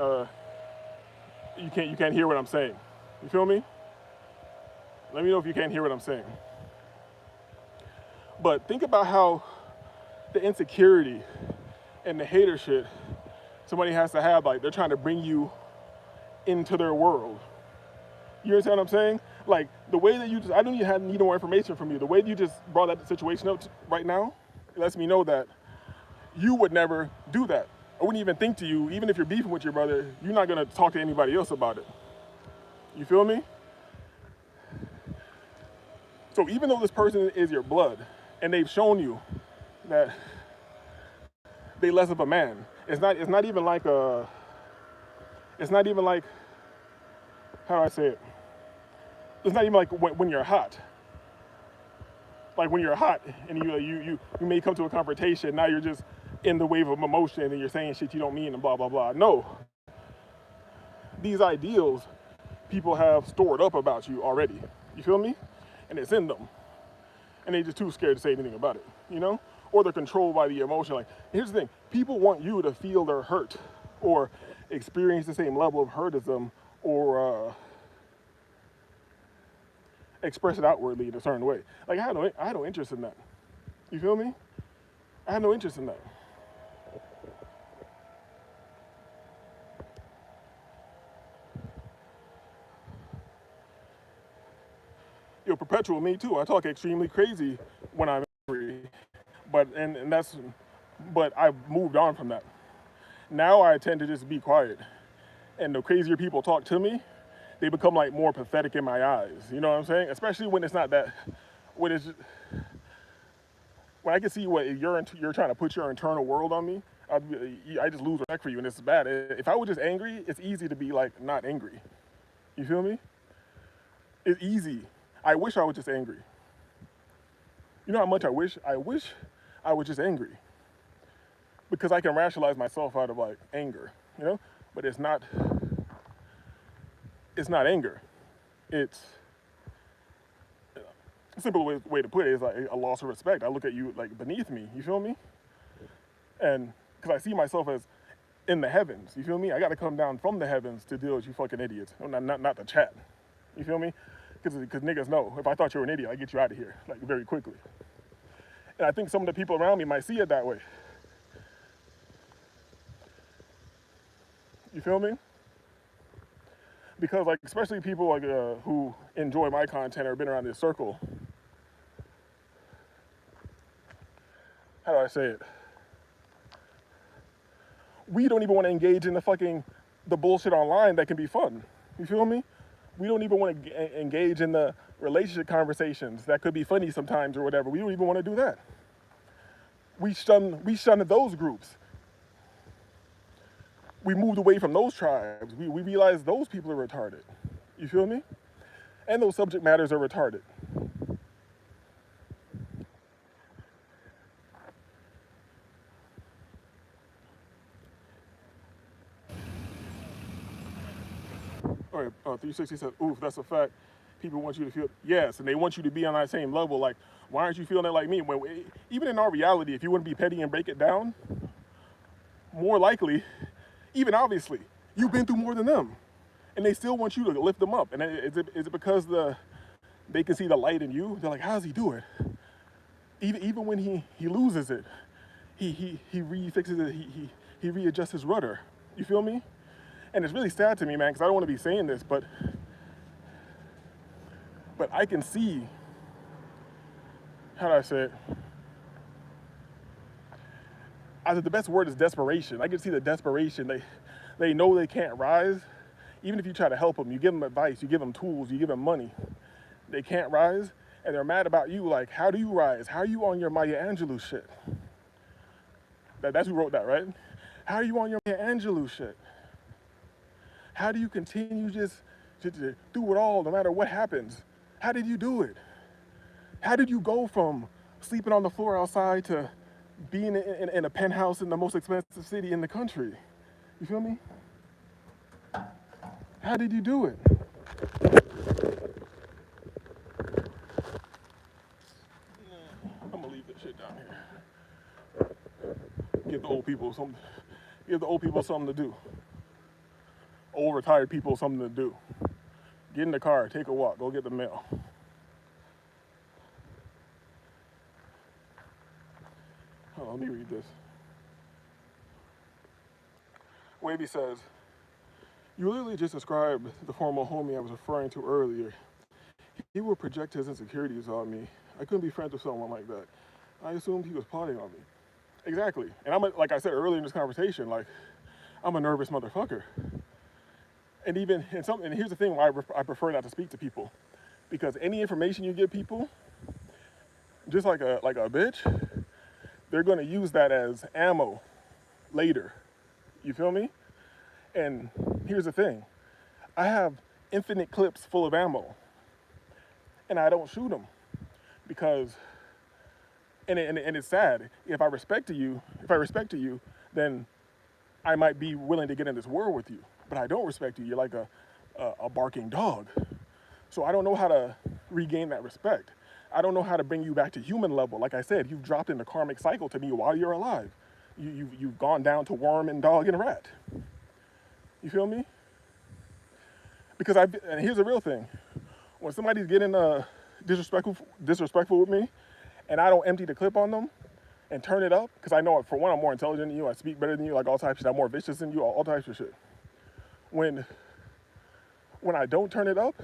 Speaker 1: you can't hear what I'm saying. You feel me? Let me know if you can't hear what I'm saying. But think about how the insecurity and the hater shit somebody has to have, like they're trying to bring you into their world. You understand what I'm saying? Like the way that you just, I don't even need more information from you. The way that you just brought that situation up right now, it lets me know that you would never do that. I wouldn't even think to you, even if you're beefing with your brother, you're not gonna talk to anybody else about it. You feel me? So even though this person is your blood, and they've shown you that they less of a man, it's not even like how do I say it? It's not even like when you're hot. Like when you're hot and you may come to a confrontation, now you're just in the wave of emotion and you're saying shit you don't mean and blah, blah, blah. No. These ideals people have stored up about you already. You feel me? And it's in them. And they're just too scared to say anything about it, you know? Or they're controlled by the emotion. Like, here's the thing. People want you to feel their hurt or experience the same level of hurt as them or express it outwardly in a certain way. Like, I had no interest in that. You feel me? I had no interest in that. Yo, perpetual, me too. I talk extremely crazy when I'm angry, but I've moved on from that. Now I tend to just be quiet, and the crazier people talk to me, they become like more pathetic in my eyes. You know what I'm saying? Especially when it's not that, when it's just, when I can see what you're trying to put your internal world on me. I just lose respect for you, and it's bad. If I was just angry, it's easy to be like not angry. You feel me? It's easy. I wish I was just angry. You know how much I wish? I wish I was just angry. Because I can rationalize myself out of like anger, you know? But it's not anger. It's a simple way to put it is like a loss of respect. I look at you like beneath me, you feel me? And because I see myself as in the heavens, you feel me? I got to come down from the heavens to deal with you fucking idiots, not the chat, you feel me? Because niggas know, if I thought you were an idiot, I'd get you out of here, like, very quickly. And I think some of the people around me might see it that way. You feel me? Because, like, especially people like who enjoy my content or have been around this circle, how do I say it? We don't even want to engage in the bullshit online that can be fun. You feel me? We don't even want to engage in the relationship conversations that could be funny sometimes or whatever. We don't even want to do that. We shun those groups. We moved away from those tribes. We realized those people are retarded. You feel me? And those subject matters are retarded. All right, 360 says, oof, that's a fact. People want you to feel, yes, and they want you to be on that same level. Like, why aren't you feeling that like me? Even in our reality, if you want to be petty and break it down, more likely, even obviously, you've been through more than them. And they still want you to lift them up. And is it because they can see the light in you? They're like, how does he do it? Even when he loses it, he refixes it, he readjusts his rudder. You feel me? And it's really sad to me, man, because I don't want to be saying this, but I can see, how do I say it? I think the best word is desperation. I can see the desperation. They know they can't rise. Even if you try to help them, you give them advice, you give them tools, you give them money. They can't rise, and they're mad about you. Like, how do you rise? How are you on your Maya Angelou shit? That's who wrote that, right? How are you on your Maya Angelou shit? How do you continue just to do it all no matter what happens? How did you do it? How did you go from sleeping on the floor outside to being in a penthouse in the most expensive city in the country? You feel me? How did you do it? I'm gonna leave this shit down here. Give the old people something to do. Old retired people something to do. Get in the car, take a walk, go get the mail. Oh, let me read this. Wavy says, You literally just described the former homie I was referring to earlier. He would project his insecurities on me. I couldn't be friends with someone like that. I assumed he was plotting on me. Exactly. And like I said earlier in this conversation, like, I'm a nervous motherfucker. And and here's the thing why I prefer not to speak to people. Because any information you give people, just like a bitch, they're gonna use that as ammo later. You feel me? And here's the thing. I have infinite clips full of ammo. And I don't shoot them. Because and it's sad. If I respect you, then I might be willing to get in this war with you. But I don't respect you. You're like a barking dog. So I don't know how to regain that respect. I don't know how to bring you back to human level. Like I said, you've dropped in the karmic cycle to me while you're alive. You've gone down to worm and dog and rat. You feel me? Because and here's the real thing. When somebody's getting disrespectful with me, and I don't empty the clip on them and turn it up, because I know, for one, I'm more intelligent than you, I speak better than you, like all types of shit, I'm more vicious than you, all types of shit. When I don't turn it up,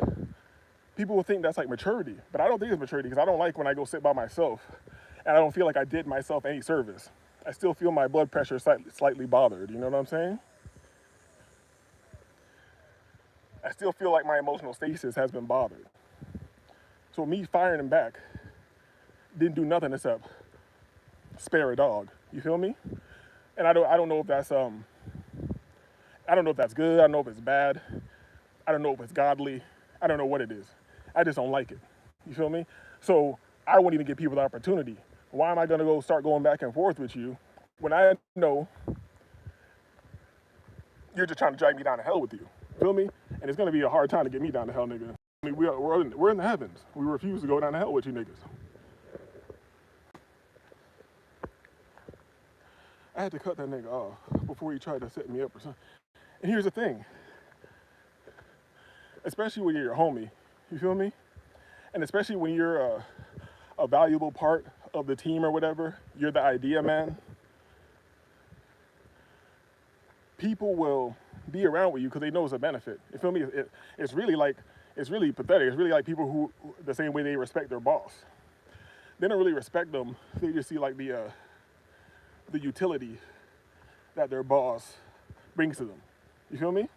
Speaker 1: people will think that's like maturity, but I don't think it's maturity, because I don't like when I go sit by myself and I don't feel like I did myself any service. I still feel my blood pressure slightly bothered, you know what I'm saying? I still feel like my emotional stasis has been bothered. So me firing him back didn't do nothing except spare a dog. You feel me? And I don't know if that's I don't know if that's good. I don't know if it's bad. I don't know if it's godly. I don't know what it is. I just don't like it. You feel me? So I won't even give people the opportunity. Why am I gonna start going back and forth with you when I know you're just trying to drag me down to hell with you? Feel me? And it's gonna be a hard time to get me down to hell, nigga. I mean, we're in the heavens. We refuse to go down to hell with you niggas. I had to cut that nigga off before he tried to set me up or something. And here's the thing. Especially when you're your homie, you feel me? And especially when you're a valuable part of the team or whatever, you're the idea man. People will be around with you because they know it's a benefit. You feel me? It's really pathetic. It's really like people who, the same way they respect their boss. They don't really respect them. They just see like the utility that their boss brings to them. You feel me?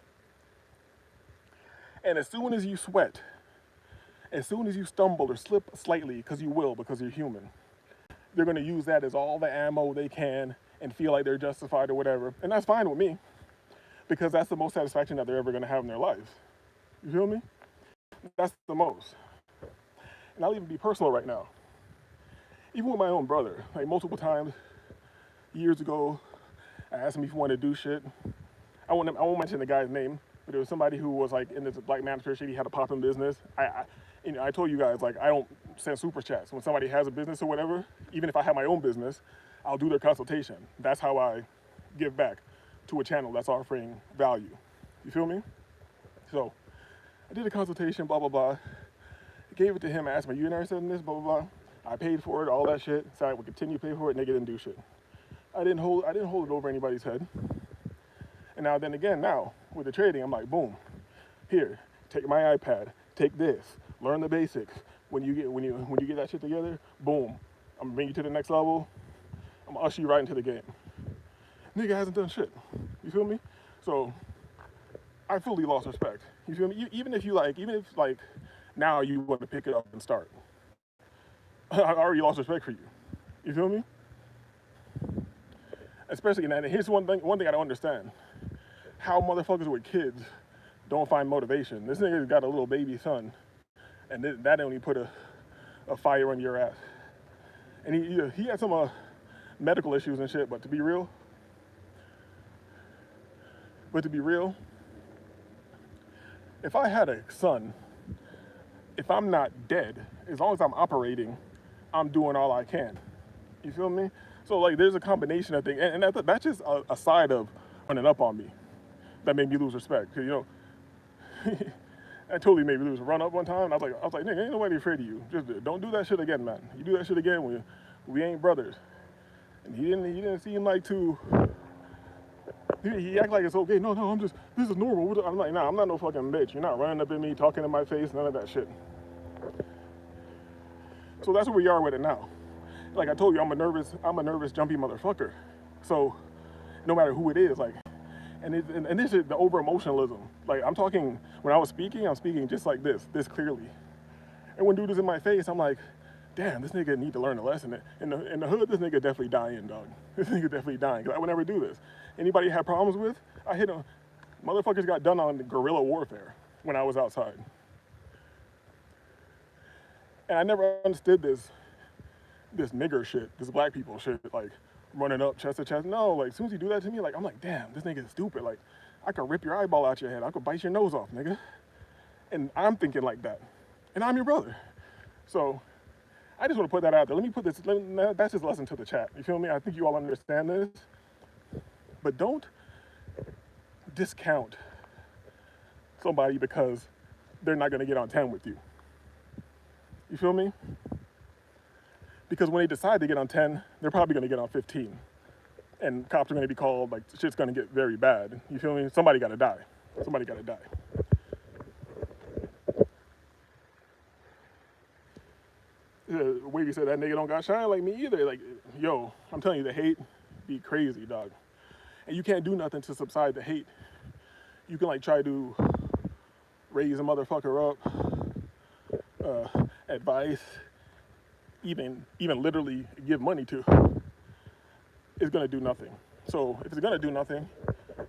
Speaker 1: And as soon as you sweat, as soon as you stumble or slip slightly, because you will, because you're human, they're going to use that as all the ammo they can and feel like they're justified or whatever. And that's fine with me, because that's the most satisfaction that they're ever going to have in their life. You feel me? That's the most. And I'll even be personal right now. Even with my own brother, like multiple times, years ago, I asked him if he wanted to do shit. I won't mention the guy's name, but there was somebody who was like in this black manager shit. He had a popping business. I told you guys, like, I don't send super chats. When somebody has a business or whatever, even if I have my own business, I'll do their consultation. That's how I give back to a channel that's offering value. You feel me? So I did a consultation, blah, blah, blah. I gave it to him, asked me, you interested in this, blah, blah, blah. I paid for it, all that shit. So I would continue to pay for it, nigga didn't do shit. I didn't hold it over anybody's head. And now, with the trading, I'm like, boom, here, take my iPad, take this, learn the basics. When you get that shit together, boom, I'm gonna bring you to the next level. I'm gonna usher you right into the game. Nigga hasn't done shit. You feel me? So I fully lost respect. You feel me? Even if now you want to pick it up and start, I already lost respect for you. You feel me? Especially in that. And here's one thing I don't understand. How motherfuckers with kids don't find motivation. This nigga's got a little baby son, and that only put a fire on your ass. And he had some medical issues and shit, but to be real, if I had a son, if I'm not dead, as long as I'm operating, I'm doing all I can. You feel me? So like, there's a combination of things, and that's just a side of running up on me that made me lose respect. Cause that totally made me lose a run up one time. And I was like, nigga, ain't nobody afraid of you. Just don't do that shit again, man. You do that shit again, we ain't brothers. And he didn't seem like he He act like it's okay. No, this is normal. I'm like, nah, I'm not no fucking bitch. You're not running up at me, talking in my face, none of that shit. So that's where we are with it now. Like I told you, I'm a nervous, jumpy motherfucker. So no matter who it is, like, and this is the over emotionalism. Like I'm talking, when I was speaking, I'm speaking just like this clearly. And when dude is in my face, I'm like, damn, this nigga need to learn a lesson. In the hood, this nigga definitely dying, dog. This nigga definitely dying, because I would never do this. Anybody had problems with, I hit them. Motherfuckers got done on guerrilla warfare when I was outside. And I never understood this nigger shit, this black people shit, like running up chest to chest. No, like as soon as you do that to me, like I'm like, damn, this nigga is stupid. Like I could rip your eyeball out your head. I could bite your nose off, nigga. And I'm thinking like that. And I'm your brother. So I just want to put that out there. Let me put this, that's just a lesson to the chat. You feel me? I think you all understand this. But don't discount somebody because they're not going to get on 10 with you. You feel me? Because when they decide to get on 10, they're probably going to get on 15. And cops are going to be called, like, shit's going to get very bad. You feel me? Somebody got to die. Somebody got to die. Wavy said that nigga don't got shine like me either. Like, yo, I'm telling you, the hate be crazy, dog. And you can't do nothing to subside the hate. You can, like, try to raise a motherfucker up, advice, even literally give money to. It's gonna do nothing. So if it's gonna do nothing,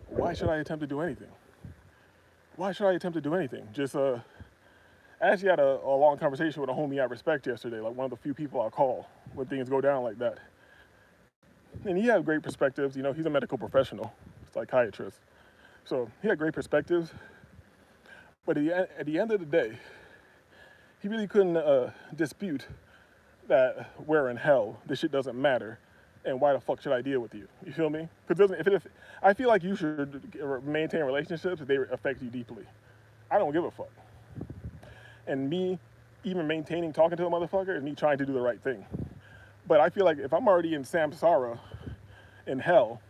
Speaker 1: why should I attempt to do anything? Why should I attempt to do anything? Just I actually had a long conversation with a homie I respect yesterday, like one of the few people I call when things go down like that. And he had great perspectives. You know, he's a medical professional, psychiatrist. So he had great perspectives. But at the end of the day, he really couldn't dispute that we're in hell. This shit doesn't matter. And why the fuck should I deal with you? You feel me? Because I feel like you should maintain relationships if they affect you deeply. I don't give a fuck. And me even talking to a motherfucker is me trying to do the right thing. But I feel like if I'm already in samsara, in hell,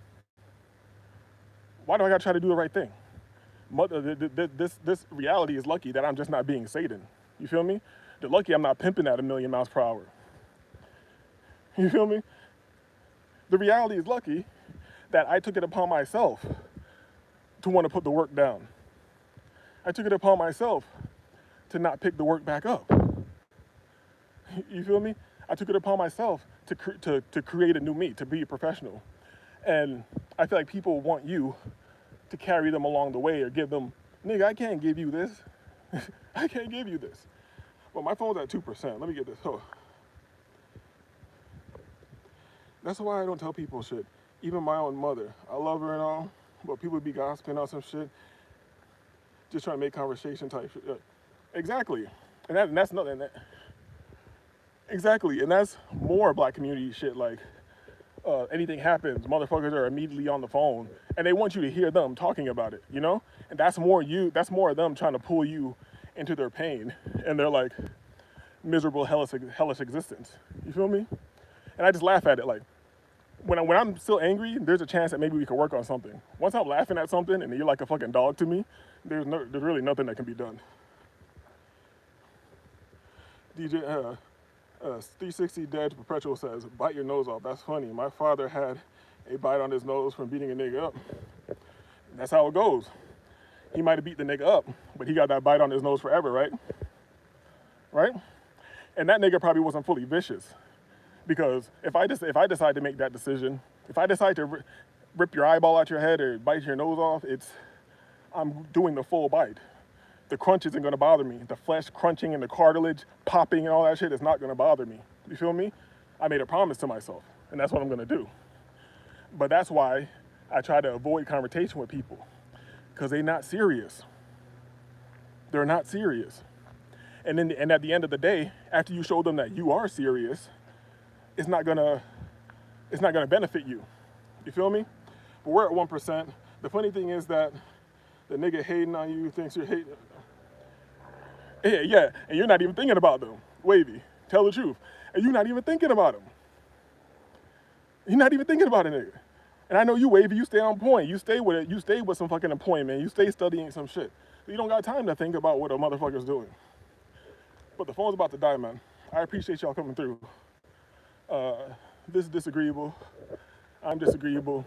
Speaker 1: why do I gotta try to do the right thing? This reality is lucky that I'm just not being Satan. You feel me? They're lucky I'm not pimping at 1,000,000 miles per hour. You feel me? The reality is lucky that I took it upon myself to want to put the work down. I took it upon myself to not pick the work back up. You feel me? I took it upon myself to create a new me, to be a professional. And I feel like people want you to carry them along the way or give them, nigga, I can't give you this. I can't give you this. Well, my phone's at 2%. Let me get this. Oh. That's why I don't tell people shit. Even my own mother. I love her and all, but people be gossiping on some shit. Just trying to make conversation type shit. Exactly. And that's nothing. Exactly. And that's more black community shit. Like, anything happens, motherfuckers are immediately on the phone and they want you to hear them talking about it, you know? And that's more of them trying to pull you into their pain and their, like, miserable, hellish existence. You feel me? And I just laugh at it. Like, when I'm still angry, there's a chance that maybe we could work on something. Once I'm laughing at something and you're like a fucking dog to me, there's really nothing that can be done. DJ 360 Dead Perpetual says, bite your nose off. That's funny. My father had a bite on his nose from beating a nigga up. And that's how it goes. He might have beat the nigga up, but he got that bite on his nose forever, right? Right? And that nigga probably wasn't fully vicious. Because if I decide to make that decision, if I decide to rip your eyeball out your head or bite your nose off, I'm doing the full bite. The crunch isn't gonna bother me. The flesh crunching and the cartilage popping and all that shit is not gonna bother me. You feel me? I made a promise to myself, and that's what I'm gonna do. But that's why I try to avoid confrontation with people, because they're not serious. They're not serious. And at the end of the day, after you show them that you are serious, it's not gonna benefit you. You feel me? But we're at 1%. The funny thing is that the nigga hating on you thinks you're hating. Yeah, and you're not even thinking about them. Wavy, tell the truth. And you're not even thinking about them. You're not even thinking about a nigga. And I know you, Wavy, you stay on point. You stay with it. You stay with some fucking appointment. You stay studying some shit. You don't got time to think about what a motherfucker's doing. But the phone's about to die, man. I appreciate y'all coming through. This is disagreeable. I'm disagreeable.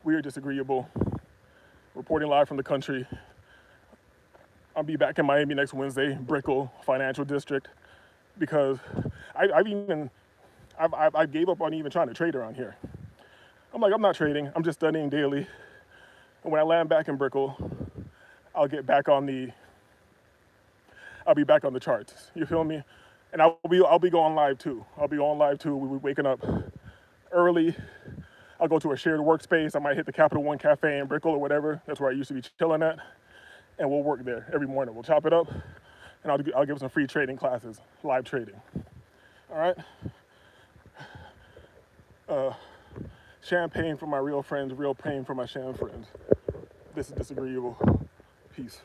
Speaker 1: We are disagreeable. Reporting live from the country. I'll be back in Miami next Wednesday, Brickell Financial District, because I gave up on even trying to trade around here. I'm like, I'm not trading. I'm just studying daily. And when I land back in Brickell, I'll be back on the charts. You feel me? And I'll be going live too. I'll be on live too. We'll be waking up early. I'll go to a shared workspace. I might hit the Capital One Cafe in Brickell or whatever. That's where I used to be chilling at. And we'll work there every morning. We'll chop it up, and I'll give some free trading classes, live trading. All right? Champagne for my real friends, real pain for my sham friends. This is disagreeable. Peace.